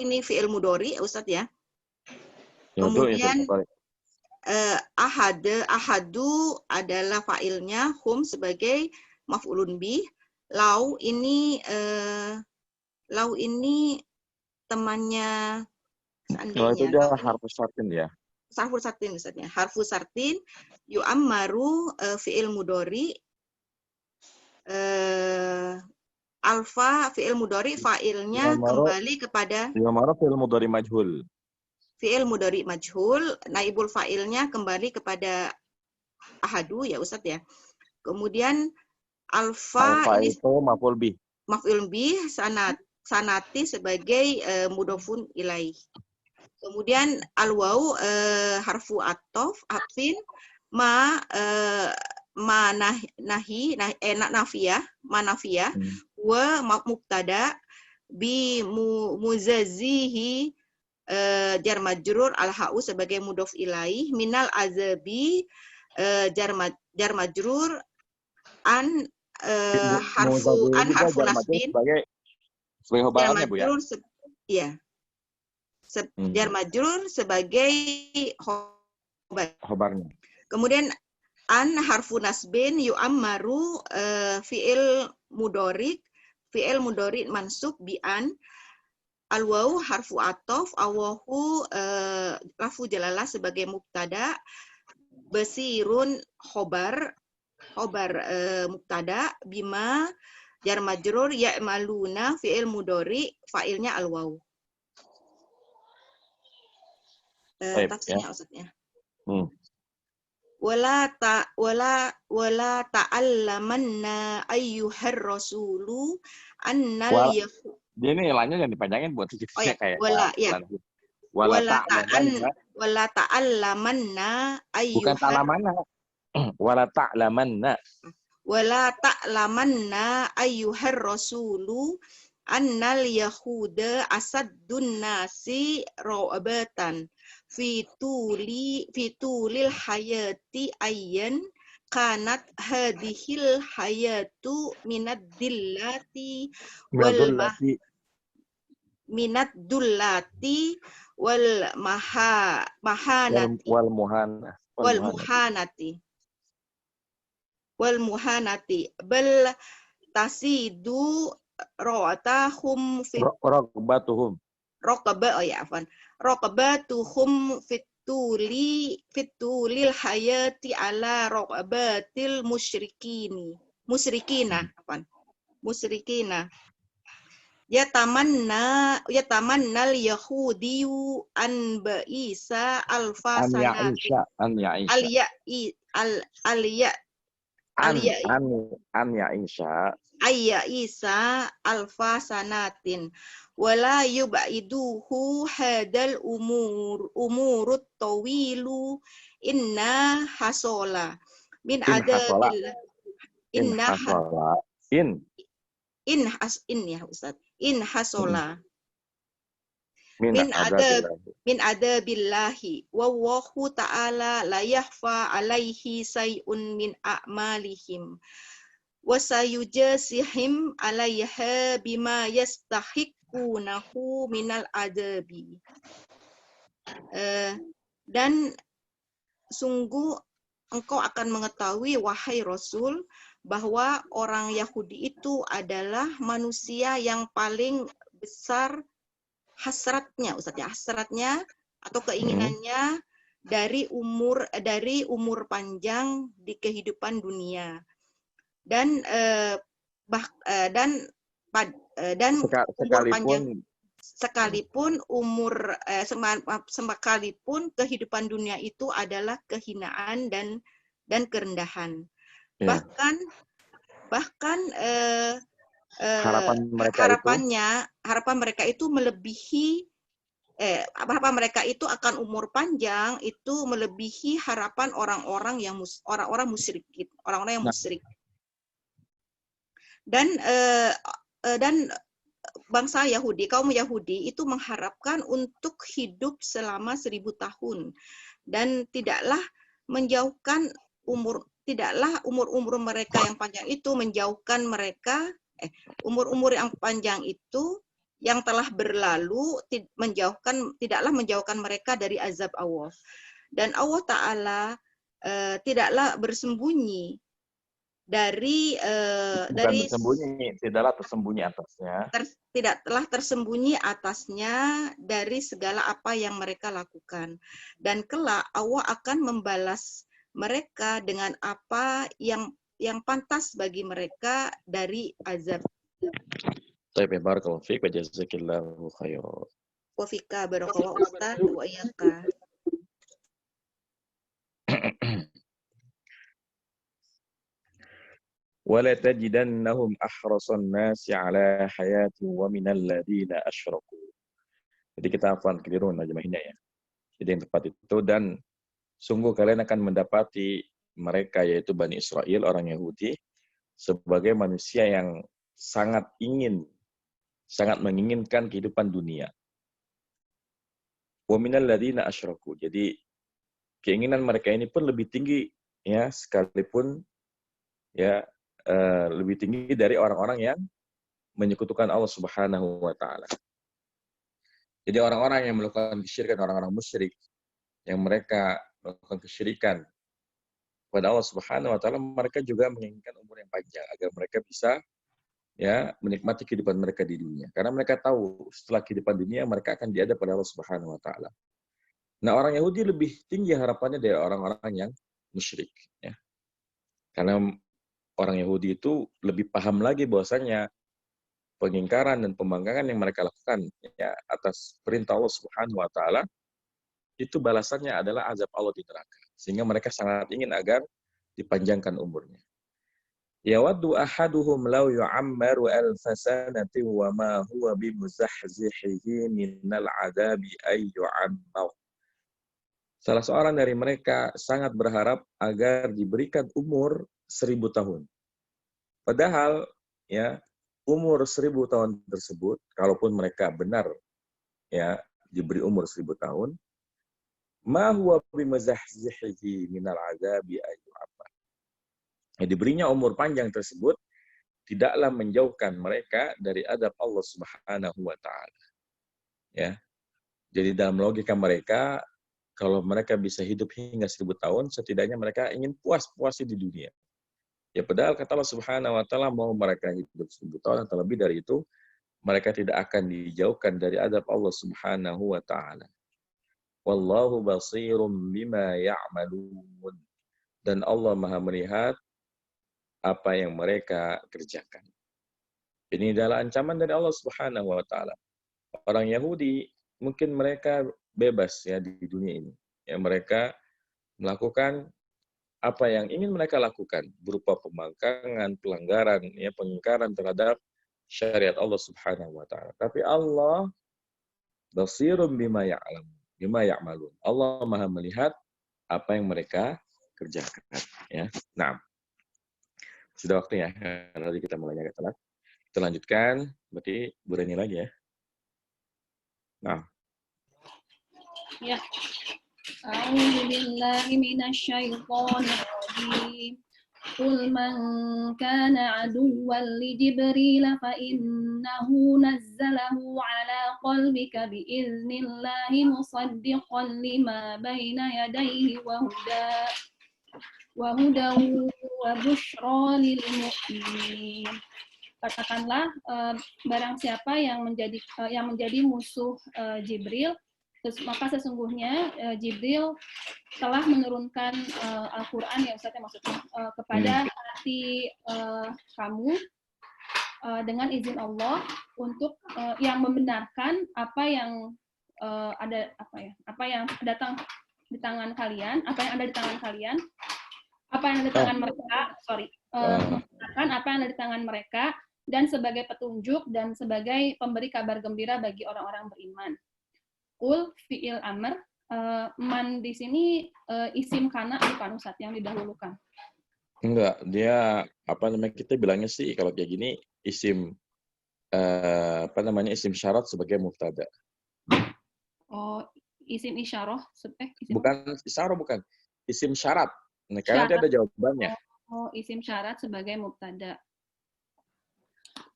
ini fi'il mudhari Ustaz ya. Kemudian ahadu adalah fa'ilnya, hum sebagai maf'ulun bih. Lau ini temannya seandainya. Itu dia harfu sartin ya. Harfu sartin Ustaz ya. Harfu sartin yu'ammaru fi'il mudhari alfa fi'il mudhari fa'ilnya kembali kepada yu'ammaru fi'il mudhari majhul. Fi'il mudhari majhul, naibul fa'ilnya kembali kepada ahadu ya Ustaz ya. Kemudian alfa ini itu maf'ul bih. Maf'ul bih sanati sebagai mudhofun ilaih. Kemudian al-waw harfu atof atfin nafiyah wa mubtada bi muzazihi jar majrur al-ha'u sebagai mudhof ilaih, minal azabi jar majrur an harfu nasbin sebagai khobarnya Bu ya. Iya. Jar majrur sebagai khobarnya. Kemudian an harfu nasbin yu'ammaru fi'il mudhari mansub bi an. Al-waw harfu atof, awahu lafu jalalah sebagai mubtada, basirun khobar mubtada, bima jar majrur ya'maluna fi'il mudhari fa'ilnya al-waw. Tafsirnya Ustaznya. Wala ta'allamanna ayyuhar rasulu annal ini lainnya yang dipanjangin buat kayak wala ta'allamanna ayyuhar bukan ta'lamanna. Wala ta'lamanna ayyuhar rasulu annal yahuda asaddun nasi ra'abatan fi tulil hayati ayyan kanat hadhil hayatu minad dullati wal muhanati bal tasidu ra'atahum fi raqabatuhum fitulil hayati ala raqabatil musyrikina yatamannal yahudiyu an ba'isa alfa sanatin Isa alfa sanatin wala yub'iduhu hadal umurut tawilu inna hasola min adabillah In Inna hasola. In ya Ustaz. In hasola. min Min adabillahi wallahu ta'ala la yahfa alaihi say'un min a'malihim wa sayujazihim alaiha bima yastahiqunahu minal adabi. Dan sungguh engkau akan mengetahui wahai Rasul bahwa orang Yahudi itu adalah manusia yang paling besar hasratnya, Ustaz ya, hasratnya atau keinginannya dari umur panjang di kehidupan dunia. Dan umur panjang sekalipun kehidupan dunia itu adalah kehinaan dan kerendahan. Ya. Bahkan harapan mereka itu melebihi harapan mereka itu akan umur panjang itu melebihi harapan orang-orang yang musyrik. Dan bangsa Yahudi, kaum Yahudi itu mengharapkan untuk hidup selama 1000 tahun dan tidaklah umur mereka yang panjang itu menjauhkan mereka umur yang panjang itu yang telah berlalu tidaklah menjauhkan mereka dari azab Allah. Dan Allah Ta'ala tidaklah bersembunyi tidaklah tersembunyi atasnya. Tidaklah tersembunyi atasnya dari segala apa yang mereka lakukan. Dan kelak Allah akan membalas mereka dengan apa yang pantas bagi mereka dari azab. Baik, barakallahu fiik wa jazakillahu khairan. Wa fika barakallahu ustaz wa iyyaka. Wala tajidannahum ahrasan nasi ala hayati wa minal ladina asyraku. Jadi kita keliru najmahnya ya. Jadi yang tepat itu, dan sungguh kalian akan mendapati mereka yaitu Bani Israel, orang Yahudi, sebagai manusia yang sangat menginginkan kehidupan dunia. Wa minal ladina asyraku. Jadi keinginan mereka ini pun lebih tinggi ya, sekalipun ya lebih tinggi dari orang-orang yang menyekutukan Allah Subhanahu wa taala. Jadi orang-orang yang melakukan kesyirikan, orang-orang musyrik yang mereka melakukan kesyirikan kepada Allah Subhanahu wa taala, mereka juga menginginkan umur yang panjang agar mereka bisa ya menikmati kehidupan mereka di dunia. Karena mereka tahu setelah kehidupan dunia mereka akan dihadap pada Allah Subhanahu wa taala. Nah, orang Yahudi lebih tinggi harapannya dari orang-orang yang musyrik ya. Karena orang Yahudi itu lebih paham lagi bahwasanya pengingkaran dan pembangkangan yang mereka lakukan ya atas perintah Allah Subhanahu wa taala itu balasannya adalah azab Allah di neraka. Sehingga mereka sangat ingin agar dipanjangkan umurnya. Ya waddu ahaduhum law yu'ammaru alfasanati wa ma huwa bimuzahzihihi minal adabi ay yu'ammar. Salah seorang dari mereka sangat berharap agar diberikan umur 1000 tahun. Padahal ya umur 1000 tahun tersebut, kalaupun mereka benar ya diberi umur 1000 tahun, ma huwa bimazahzihi minal azabi ayyu'abba. Ya, diberinya umur panjang tersebut tidaklah menjauhkan mereka dari adab Allah Subhanahu wa taala. Ya. Jadi dalam logika mereka, kalau mereka bisa hidup hingga 1000 tahun, setidaknya mereka ingin puas-puasnya di dunia. Ya padahal kata Allah Subhanahu wa taala mau mereka hidup 1000 tahun atau lebih dari itu, mereka tidak akan dijauhkan dari adab Allah Subhanahu wa taala. Wallahu basirum bima ya'malun. Dan Allah Maha melihat apa yang mereka kerjakan. Ini adalah ancaman dari Allah Subhanahu wa taala. Orang Yahudi mungkin mereka bebas ya di dunia ini. Ya mereka melakukan apa yang ingin mereka lakukan berupa pembangkangan, pelanggaran, ya pengingkaran terhadap syariat Allah Subhanahu wa taala. Tapi Allah basirum bima ya'malun. Allah Maha melihat apa yang mereka kerjakan, ya. Nah. Sudah waktunya. Nanti kita mulai agak telat. Kita lanjutkan. Berarti Bu Reni lagi ya. Nah. Ya. A'udzu billahi minasyaitonir rajim. Qul man kana aduwwan li Jibril fa innahu nazzalahu ala qalbika bi idznillah musaddiqan lima baina yadayhi wa hudan wa busyra lil mu'minin. Katakanlah barang siapa yang menjadi musuh Jibril, maka sesungguhnya Jibril telah menurunkan Al-Quran ya Ustaz, maksudnya kepada hati kamu dengan izin Allah untuk yang membenarkan apa yang apa yang datang di tangan kalian, apa yang ada di tangan kalian, apa yang ada di tangan mereka, membenarkan apa yang ada di tangan mereka dan sebagai petunjuk dan sebagai pemberi kabar gembira bagi orang-orang beriman. Qul fi'il amr, man di sini isim kana bukan Ustaz yang didahulukan. Enggak, dia kita bilangnya sih kalau kayak gini isim isim syarat sebagai mubtada. Oh, isim isyarah bukan isyarah, bukan. Isim syarat. Nah, karena dia ada jawabannya. Oh, isim syarat sebagai mubtada.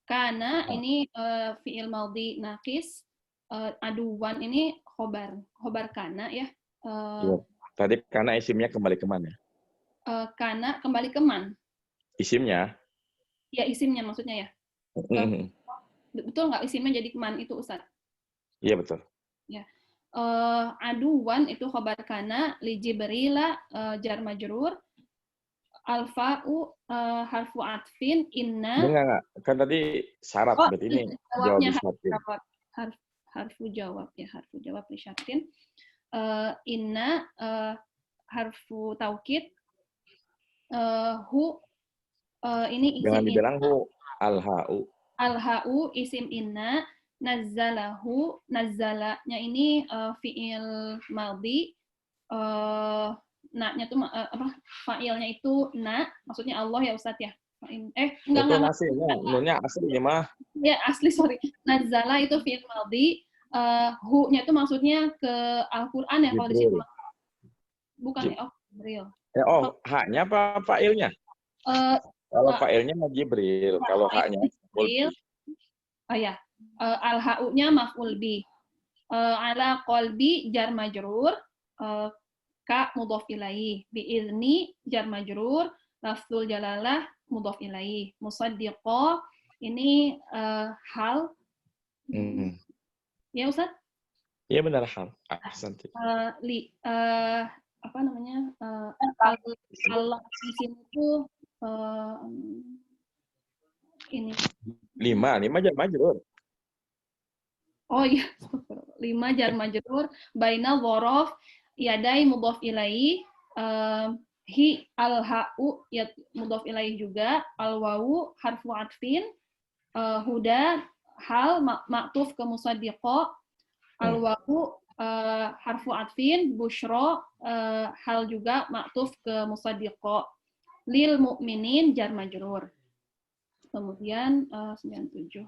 Kana ini fi'il madhi naqis, aduwan ini khobar kana ya. Iya. Tadi kana isimnya kembali ke mana? Kana kembali ke man. Isimnya? Ya, isimnya maksudnya ya. Betul nggak isimnya jadi man itu Ustaz? Iya, betul. Ya. Aduwan itu khobar kana, li Jibrila jar majrur, alfa'u harfu atfin, inna. Enggak. Kan tadi syarat, berarti ini jawabnya harfu jawab li syartin. Inna harfu taukid, hu ini isim. Jangan dibilang hu, al-ha'u. Al-ha'u isim inna, nazzalahu, nazzalanya ini fi'il madhi, na-nya tuh fa'ilnya itu na, maksudnya Allah ya Ustaz ya. Enggak. Nunnya asli mah. Ya, asli, sorry. Nazzala itu fi'il madhi, hu-nya itu maksudnya ke Al-Qur'an ya kalau di situ. Bukan ya, Jibril. Haknya apa fa'ilnya? Kalau fa'ilnya mah Jibril, kalau haknya Jibril. Oh ya. Al-ha'u-nya maf'ul bi. Ala qalbi jar majrur, ka mudhaf ilaih, bi izni jar majrur, lafzul jalalah mudhaf ilaih, musaddiqa ini hal. Ya Ustaz? Iya benar, hal. Ahsanti. Apa namanya? Allah di sini itu ini 5 jar majrur. Oh iya, 5 jar majrur, bainal dzaraf yadai mudhaf ilaih, hi al-ha'u ya mudhaf ilaih juga, al-wawu harfu atfin, huda hal ma'tuf ke musaddiqa, al-wawu harfu atfin, busyra hal juga ma'tuf ke musaddiqa, lil mu'minin jar majrur. Kemudian 97.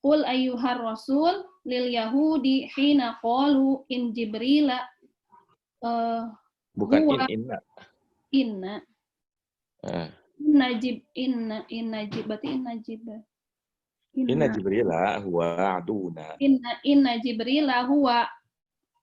Qul ayyuhar rasul lil yahudi hina qalu in jibrila bukan huwa, inna. Inna jibrila huwa aduna. Inna jibrila huwa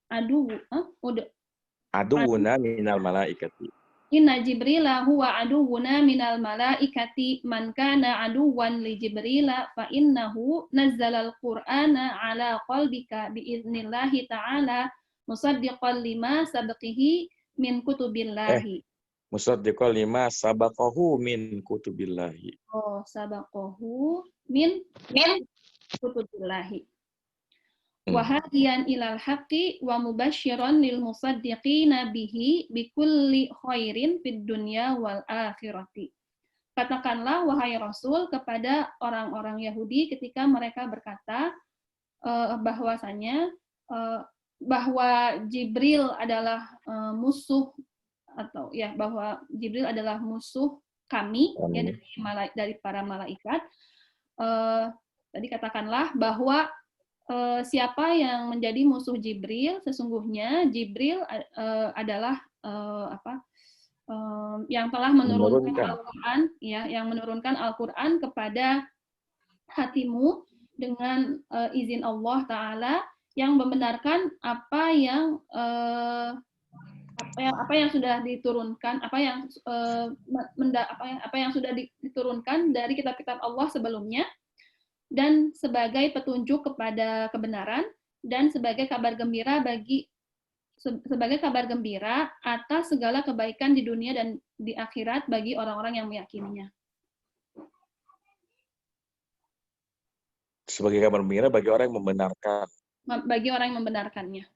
aduuna minal malaikati. Inna jibrila huwa aduwwuna minal malaikati man kana aduwwan li jibrila fa innahu nazzala al-qur'ana ala qalbika biiznillahi ta'ala musaddiqan lima sabaqihi min kutubillahi. Musaddiqan lima sabaqahu min kutubillahi. Oh, sabaqahu min kutubillahi. Wa hadiyan ilal haqqi wa mubasysyiran lil musaddiqina bihi bikulli khairin fid dunya wal akhirati. Katakanlah wahai Rasul kepada orang-orang Yahudi ketika mereka berkata bahwasanya bahwa Jibril adalah musuh, atau ya bahwa Jibril adalah musuh kami, ya, Amin. dari para malaikat. Tadi katakanlah bahwa siapa yang menjadi musuh Jibril, sesungguhnya Jibril adalah yang telah menurunkan Al-Quran, ya, yang menurunkan Al-Quran kepada hatimu dengan izin Allah Ta'ala, yang membenarkan apa yang sudah diturunkan, apa yang sudah diturunkan dari kitab-kitab Allah sebelumnya, dan sebagai petunjuk kepada kebenaran, dan sebagai kabar gembira atas segala kebaikan di dunia dan di akhirat bagi orang-orang yang meyakininya. Sebagai kabar gembira bagi orang yang membenarkan. Bagi orang yang membenarkannya.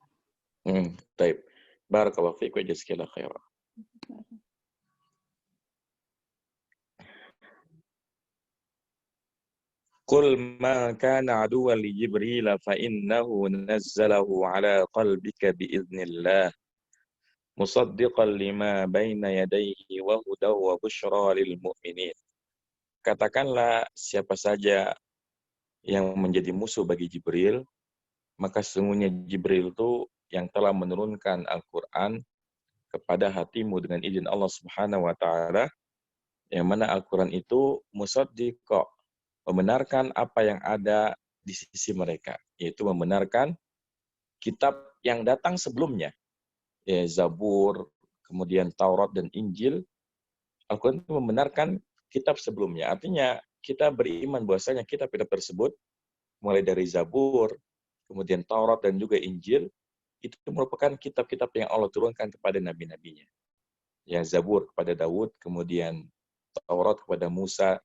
Baik. Barakallahu fiik wa jazakallahu khairan. Qul ma kana aduwwan li Jibril fa innahu nazzalahu ala qalbika biiznillah musaddiqan lima baina yadayhi wa hudaw wa busyra lil mu'minin. Katakanlah, siapa saja yang menjadi musuh bagi Jibril, maka sesungguhnya Jibril itu yang telah menurunkan Al-Quran kepada hatimu dengan izin Allah Subhanahu wa Ta'ala, yang mana Al-Quran itu musaddiqa, membenarkan apa yang ada di sisi mereka, yaitu membenarkan kitab yang datang sebelumnya, ya, Zabur, kemudian Taurat dan Injil. Al-Quran itu membenarkan kitab sebelumnya. Artinya kita beriman bahwasanya kitab-kitab tersebut, mulai dari Zabur, kemudian Taurat dan juga Injil, itu merupakan kitab-kitab yang Allah turunkan kepada nabi-nabinya. Ya, Zabur kepada Daud, kemudian Taurat kepada Musa,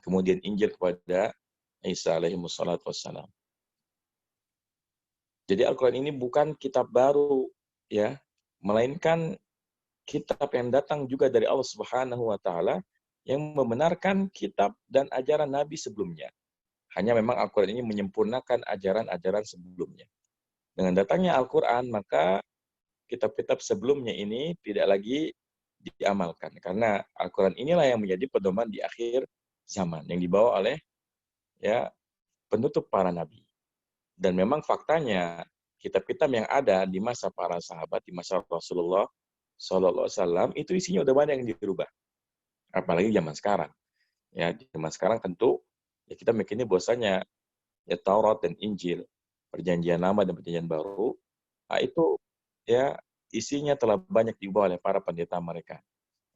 kemudian Injil kepada Isa alaihi wassalatu wassalam. Jadi Al-Quran ini bukan kitab baru, ya, melainkan kitab yang datang juga dari Allah Subhanahu wa Ta'ala, yang membenarkan kitab dan ajaran Nabi sebelumnya. Hanya memang Al-Quran ini menyempurnakan ajaran-ajaran sebelumnya. Dengan datangnya Al-Quran, maka kitab-kitab sebelumnya ini tidak lagi diamalkan. Karena Al-Quran inilah yang menjadi pedoman di akhir zaman, yang dibawa oleh, ya, penutup para nabi. Dan memang faktanya, kitab-kitab yang ada di masa para sahabat, di masa Rasulullah SAW, itu isinya udah banyak yang dirubah. Apalagi zaman sekarang. Ya, di zaman sekarang tentu, ya, kita meyakini bahwasanya, ya, Taurat dan Injil, Perjanjian Lama dan Perjanjian Baru, itu, ya, isinya telah banyak diubah oleh para pendeta mereka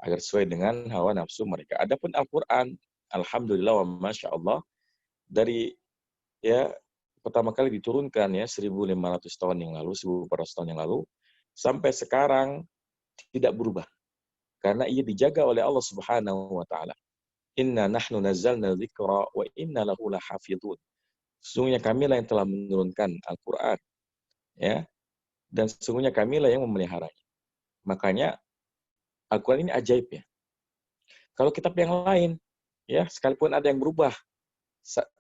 agar sesuai dengan hawa nafsu mereka. Adapun Al-Quran, alhamdulillah wa masya Allah, dari, ya, pertama kali diturunkan, ya, 1.500 tahun yang lalu, 1.400 tahun yang lalu, sampai sekarang tidak berubah. Karena ia dijaga oleh Allah Subhanahu wa Ta'ala. Inna nahnu nazzalna dzikra wa inna lahu lahafidhun. Sesungguhnya kamilah yang telah menurunkan Al-Quran, ya, dan sesungguhnya kamilah yang memeliharanya. Makanya Al-Quran ini ajaib, ya. Kalau kitab yang lain, ya, sekalipun ada yang berubah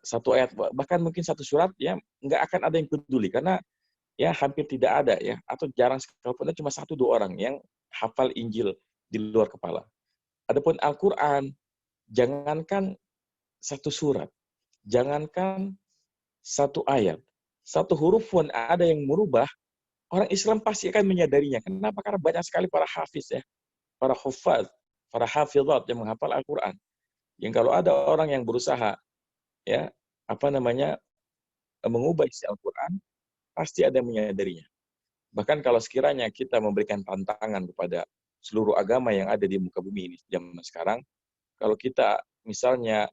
satu ayat, bahkan mungkin satu surat, ya, nggak akan ada yang peduli, karena, ya, hampir tidak ada, ya, atau jarang, sekalipun ada cuma 1-2 orang yang hafal Injil di luar kepala. Adapun Al-Quran, jangankan satu surat, jangankan satu ayat, satu huruf pun ada yang merubah, orang Islam pasti akan menyadarinya. Kenapa? Karena banyak sekali para hafiz, ya, para hufaz, para hafizat yang menghafal Al-Quran. Yang kalau ada orang yang berusaha, ya, mengubah isi Al-Quran, pasti ada yang menyadarinya. Bahkan kalau sekiranya kita memberikan tantangan kepada seluruh agama yang ada di muka bumi ini zaman sekarang, kalau kita misalnya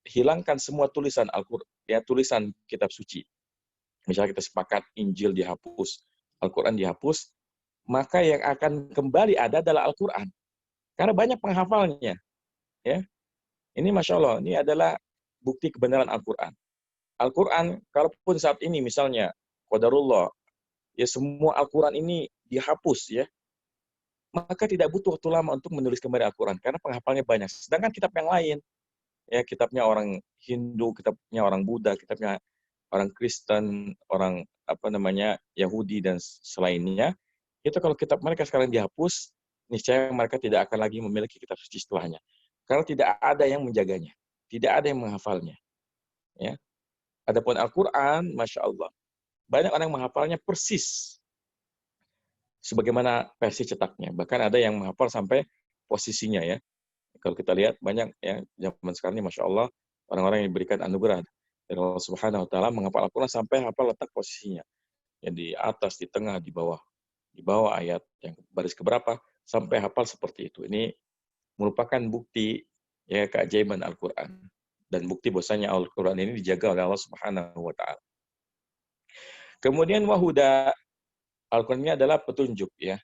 hilangkan semua tulisan Al-Quran, ya, tulisan kitab suci, misalnya kita sepakat Injil dihapus, Al-Quran dihapus, maka yang akan kembali adalah Al-Quran. Karena banyak penghafalnya, ya. Ini Masya Allah, ini adalah bukti kebenaran Al-Quran. Al-Quran, kalaupun saat ini misalnya, qadarullah, ya, semua Al-Quran ini dihapus, ya, maka tidak butuh waktu lama untuk menulis kembali Al-Quran, karena penghafalnya banyak. Sedangkan kitab yang lain, ya, kitabnya orang Hindu, kitabnya orang Buddha, kitabnya orang Kristen, orang Yahudi dan selainnya, itu kalau kitab mereka sekarang dihapus, niscaya mereka tidak akan lagi memiliki kitab suci setelahnya. Karena tidak ada yang menjaganya, tidak ada yang menghafalnya. Ya. Adapun Al-Quran, Masya Allah, banyak orang yang menghafalnya persis sebagaimana versi cetaknya. Bahkan ada yang menghafal sampai posisinya ya. Kalau kita lihat banyak yang zaman sekarang ini, Masya Allah, orang-orang yang diberikan anugerah dari Allah Subhanahu Wa Taala menghafal Al-Quran sampai hafal letak posisinya. Ya, di atas, di tengah, di bawah ayat yang baris keberapa sampai hafal seperti itu. Ini merupakan bukti ya keajaiban Al-Quran dan bukti bahwasanya Al-Quran ini dijaga oleh Allah Subhanahu Wa Taala. Kemudian wahuda, Al-Quran ini adalah petunjuk ya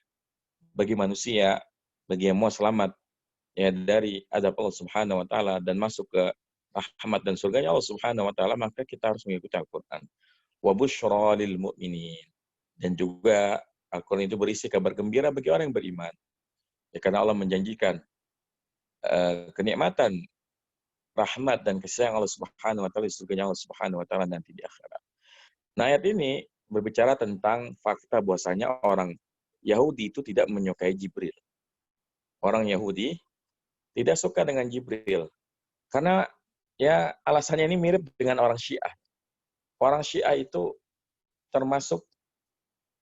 bagi manusia, bagi yang mau selamat ya dari azab Allah Subhanahu Wa Taala dan masuk ke rahmat dan surganya Allah Subhanahu Wa Taala, maka kita harus mengikuti Al-Quran. Wa busyra lil mu'minin, dan juga Al-Quran itu berisi kabar gembira bagi orang yang beriman. Ya, karena Allah menjanjikan kenikmatan, rahmat dan kasih sayang Allah Subhanahu Wa Taala di surganya Allah Subhanahu Wa Taala nanti di akhirat. Nah, ayat ini berbicara tentang fakta bahwasanya orang Yahudi itu tidak menyukai Jibril. Orang Yahudi tidak suka dengan Jibril. Karena ya alasannya ini mirip dengan orang Syiah. Orang Syiah itu termasuk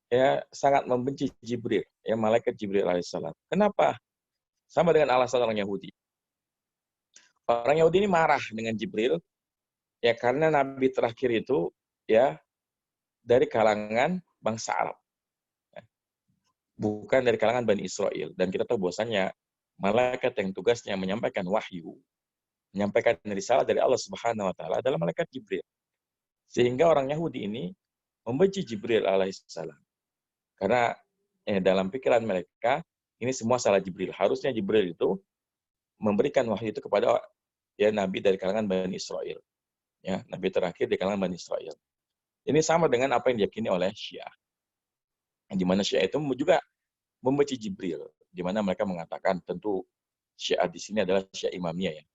ya sangat membenci Jibril, ya malaikat Jibril alaihissalam. Kenapa? Sama dengan alasan orang Yahudi. Orang Yahudi ini marah dengan Jibril ya karena nabi terakhir itu ya dari kalangan bangsa Arab. Bukan dari kalangan Bani Israel. Dan kita tahu bahwasanya malaikat yang tugasnya menyampaikan wahyu, menyampaikan risalah dari Allah Subhanahu Wa Taala adalah malaikat Jibril. Sehingga orang Yahudi ini membenci Jibril alaihissalam. Karena dalam pikiran mereka ini semua salah Jibril. Harusnya Jibril itu memberikan wahyu itu kepada ya nabi dari kalangan Bani Israel. Ya, nabi terakhir di kalangan Bani Israel. Ini sama dengan apa yang diyakini oleh Syiah. Di mana Syiah itu juga membenci Jibril, di mana mereka mengatakan tentu Syiah di sini adalah Syiah Imamiyah ya.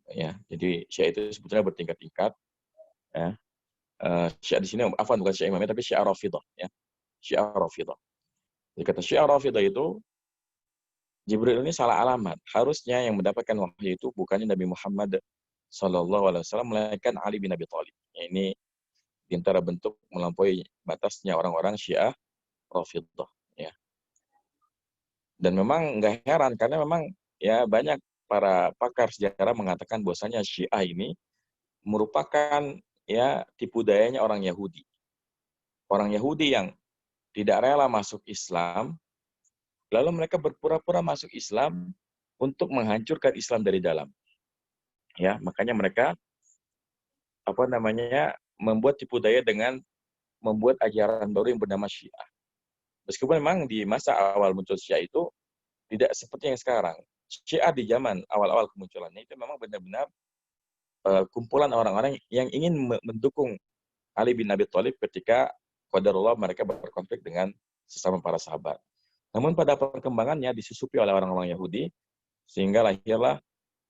Ya, jadi Syiah itu sebetulnya bertingkat-tingkat. Ya. Syiah di sini bukan Syiah Imamiyah tapi Syiah Rafidah ya. Syiah Rafidah. Jadi kata Syiah Rafidah itu Jibril ini salah alamat. Harusnya yang mendapatkan wahyu itu bukannya Nabi Muhammad SAW, melainkan Ali bin Abi Thalib. Ya, ini di antara bentuk melampaui batasnya orang-orang Syiah Rafidah. Ya. Dan memang nggak heran karena memang ya banyak para pakar sejarah mengatakan bahwasanya Syiah ini merupakan ya tipu dayanya orang Yahudi. Orang Yahudi yang tidak rela masuk Islam, lalu mereka berpura-pura masuk Islam untuk menghancurkan Islam dari dalam. Ya, makanya mereka membuat tipu daya dengan membuat ajaran baru yang bernama Syiah. Meskipun memang di masa awal muncul Syiah itu tidak seperti yang sekarang. Syiah di zaman awal-awal kemunculannya itu memang benar-benar kumpulan orang-orang yang ingin mendukung Ali bin Abi Thalib ketika qadarullah mereka berkonflik dengan sesama para sahabat. Namun pada perkembangannya disusupi oleh orang-orang Yahudi sehingga lahirlah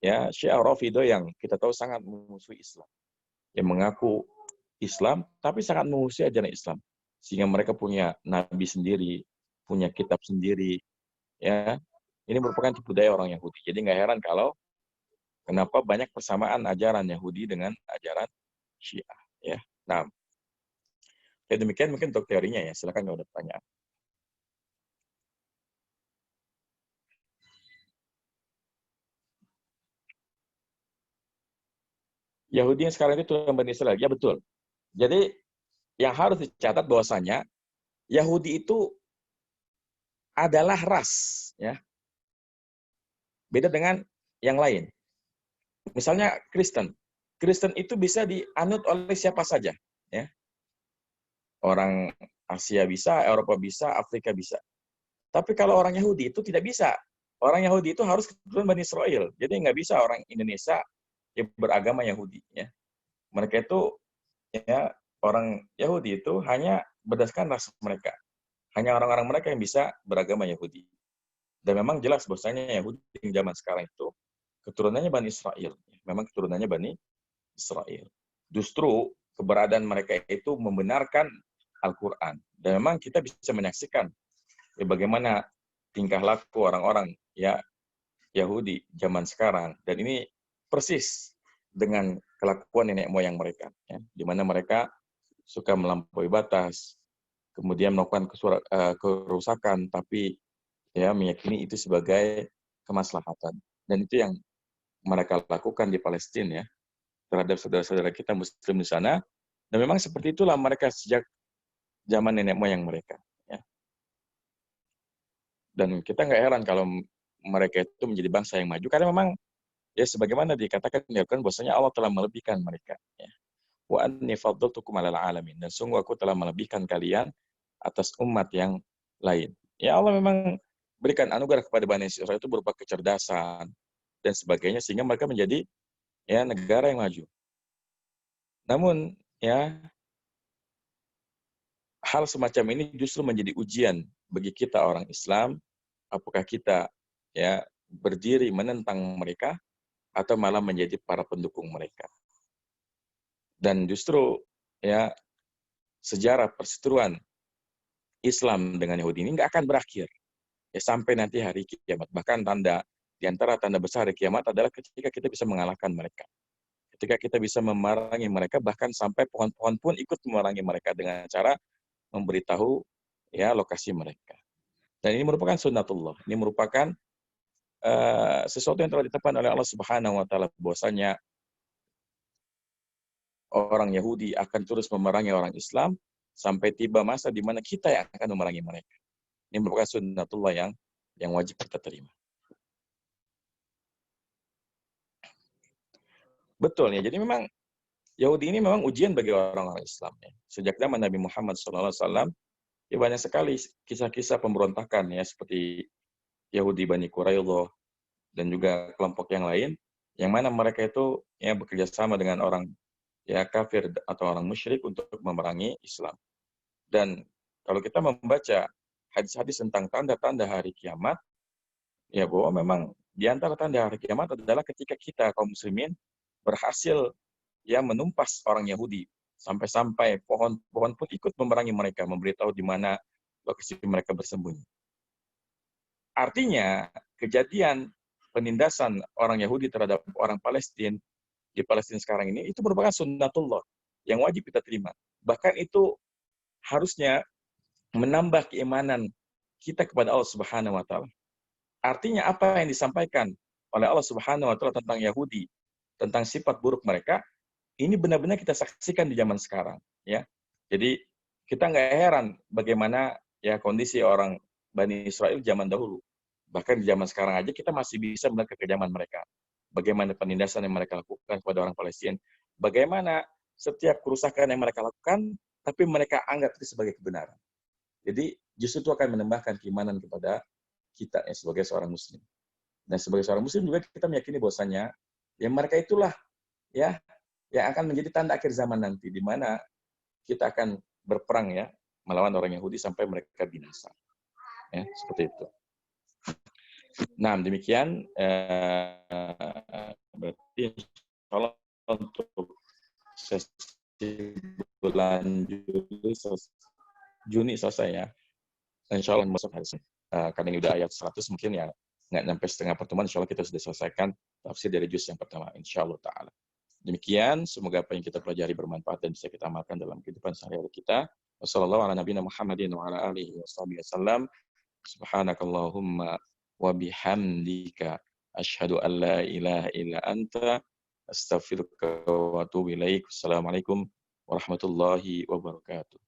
ya Syiah Rafidah yang kita tahu sangat memusuhi Islam. Yang mengaku Islam tapi sangat memusuhi ajaran Islam. Sehingga mereka punya nabi sendiri, punya kitab sendiri. Ya, ini merupakan tipu daya orang Yahudi. Jadi nggak heran kalau kenapa banyak persamaan ajaran Yahudi dengan ajaran Syiah. Ya, nah, demikian mungkin untuk teorinya ya. Silakan kalau ada pertanyaan. Yahudi yang sekarang itu turunan Bani Israel, ya betul. Jadi yang harus dicatat bahwasanya Yahudi itu adalah ras, ya. Beda dengan yang lain. Misalnya Kristen. Kristen itu bisa dianut oleh siapa saja, ya. Orang Asia bisa, Eropa bisa, Afrika bisa. Tapi kalau orang Yahudi itu tidak bisa. Orang Yahudi itu harus keturunan Bani Israel. Jadi nggak bisa orang Indonesia yang beragama Yahudi, ya. Mereka itu ya orang Yahudi itu hanya berdasarkan ras mereka. Hanya orang-orang mereka yang bisa beragama Yahudi. Dan memang jelas bahwasanya Yahudi yang zaman sekarang itu keturunannya Bani Israel. Memang keturunannya Bani Israel. Justru keberadaan mereka itu membenarkan Al-Quran. Dan memang kita bisa menyaksikan ya, bagaimana tingkah laku orang-orang ya Yahudi zaman sekarang, dan ini persis dengan kelakuan nenek moyang mereka, ya, di mana mereka suka melampaui batas, kemudian melakukan kerusakan, tapi ya meyakini itu sebagai kemaslahatan. Dan itu yang mereka lakukan di Palestina ya, terhadap saudara-saudara kita Muslim di sana. Dan memang seperti itulah mereka sejak zaman nenek moyang mereka. Ya. Dan kita nggak heran kalau mereka itu menjadi bangsa yang maju, karena memang ya sebagaimana dikatakan bahwasanya Allah telah melebihkan mereka. Ya. Wa anni faddaltukum 'alal 'alamin, dan sungguh aku telah melebihkan kalian atas umat yang lain. Ya Allah memang berikan anugerah kepada Bani Israil itu berupa kecerdasan dan sebagainya, sehingga mereka menjadi ya negara yang maju. Namun ya hal semacam ini justru menjadi ujian bagi kita orang Islam, apakah kita ya berdiri menentang mereka atau malah menjadi para pendukung mereka. Dan justru ya sejarah perseteruan Islam dengan Yahudi ini nggak akan berakhir ya sampai nanti hari kiamat. Bahkan di antara tanda besar hari kiamat adalah ketika kita bisa mengalahkan mereka. Ketika kita bisa memerangi mereka, bahkan sampai pohon-pohon pun ikut memerangi mereka dengan cara memberitahu ya lokasi mereka. Dan ini merupakan sunnatullah. Ini merupakan sesuatu yang telah ditetapkan oleh Allah Subhanahu wa taala, bahwasanya orang Yahudi akan terus memerangi orang Islam sampai tiba masa di mana kita yang akan memerangi mereka. Ini merupakan sunnatullah yang wajib kita terima. Betul ya. Jadi memang Yahudi ini memang ujian bagi orang-orang Islam. Ya. Sejak zaman Nabi Muhammad SAW, ya banyak sekali kisah-kisah pemberontakan ya seperti Yahudi Bani Quraidah dan juga kelompok yang lain, yang mana mereka itu ya bekerja sama dengan orang ya kafir atau orang musyrik untuk memerangi Islam. Dan kalau kita membaca hadis-hadis tentang tanda-tanda hari kiamat, ya bahwa memang di antara tanda hari kiamat adalah ketika kita kaum muslimin berhasil ya menumpas orang Yahudi, sampai-sampai pohon-pohon pun ikut memerangi mereka, memberitahu di mana lokasi mereka bersembunyi. Artinya kejadian penindasan orang Yahudi terhadap orang Palestina di Palestina sekarang ini itu merupakan sunnatullah yang wajib kita terima. Bahkan itu harusnya menambah keimanan kita kepada Allah Subhanahu wa taala. Artinya apa yang disampaikan oleh Allah Subhanahu wa taala tentang Yahudi, tentang sifat buruk mereka, ini benar-benar kita saksikan di zaman sekarang, ya. Jadi kita nggak heran bagaimana ya kondisi orang Bani Israel zaman dahulu. Bahkan di zaman sekarang aja kita masih bisa melihat kekejaman mereka. Bagaimana penindasan yang mereka lakukan kepada orang Palestina. Bagaimana setiap kerusakan yang mereka lakukan, tapi mereka anggap itu sebagai kebenaran. Jadi justru itu akan menambahkan keimanan kepada kita ya, sebagai seorang Muslim. Dan sebagai seorang Muslim juga kita meyakini bahwasanya ya mereka itulah ya yang akan menjadi tanda akhir zaman nanti, di mana kita akan berperang ya melawan orang Yahudi sampai mereka binasa. Ya, seperti itu. Nah, demikian berarti insyaallah untuk sesi bulan Juni selesai ya. Insyaallah masuk hari Senin. Karena ini udah ayat 100 mungkin ya nggak sampai setengah pertemuan, insyaallah kita sudah selesaikan tafsir dari juz yang pertama, insyaallah ta'ala. Demikian, semoga apa yang kita pelajari bermanfaat dan bisa kita amalkan dalam kehidupan sehari-hari kita. Wassallallahu ala nabiyina Muhammadin wa ala alihi wasallam. Subhanakallahumma wa bihamdika asyhadu an la ilaha illa anta astaghfiruka wa atubu ilaik. Wassalamualaikum warahmatullahi wabarakatuh.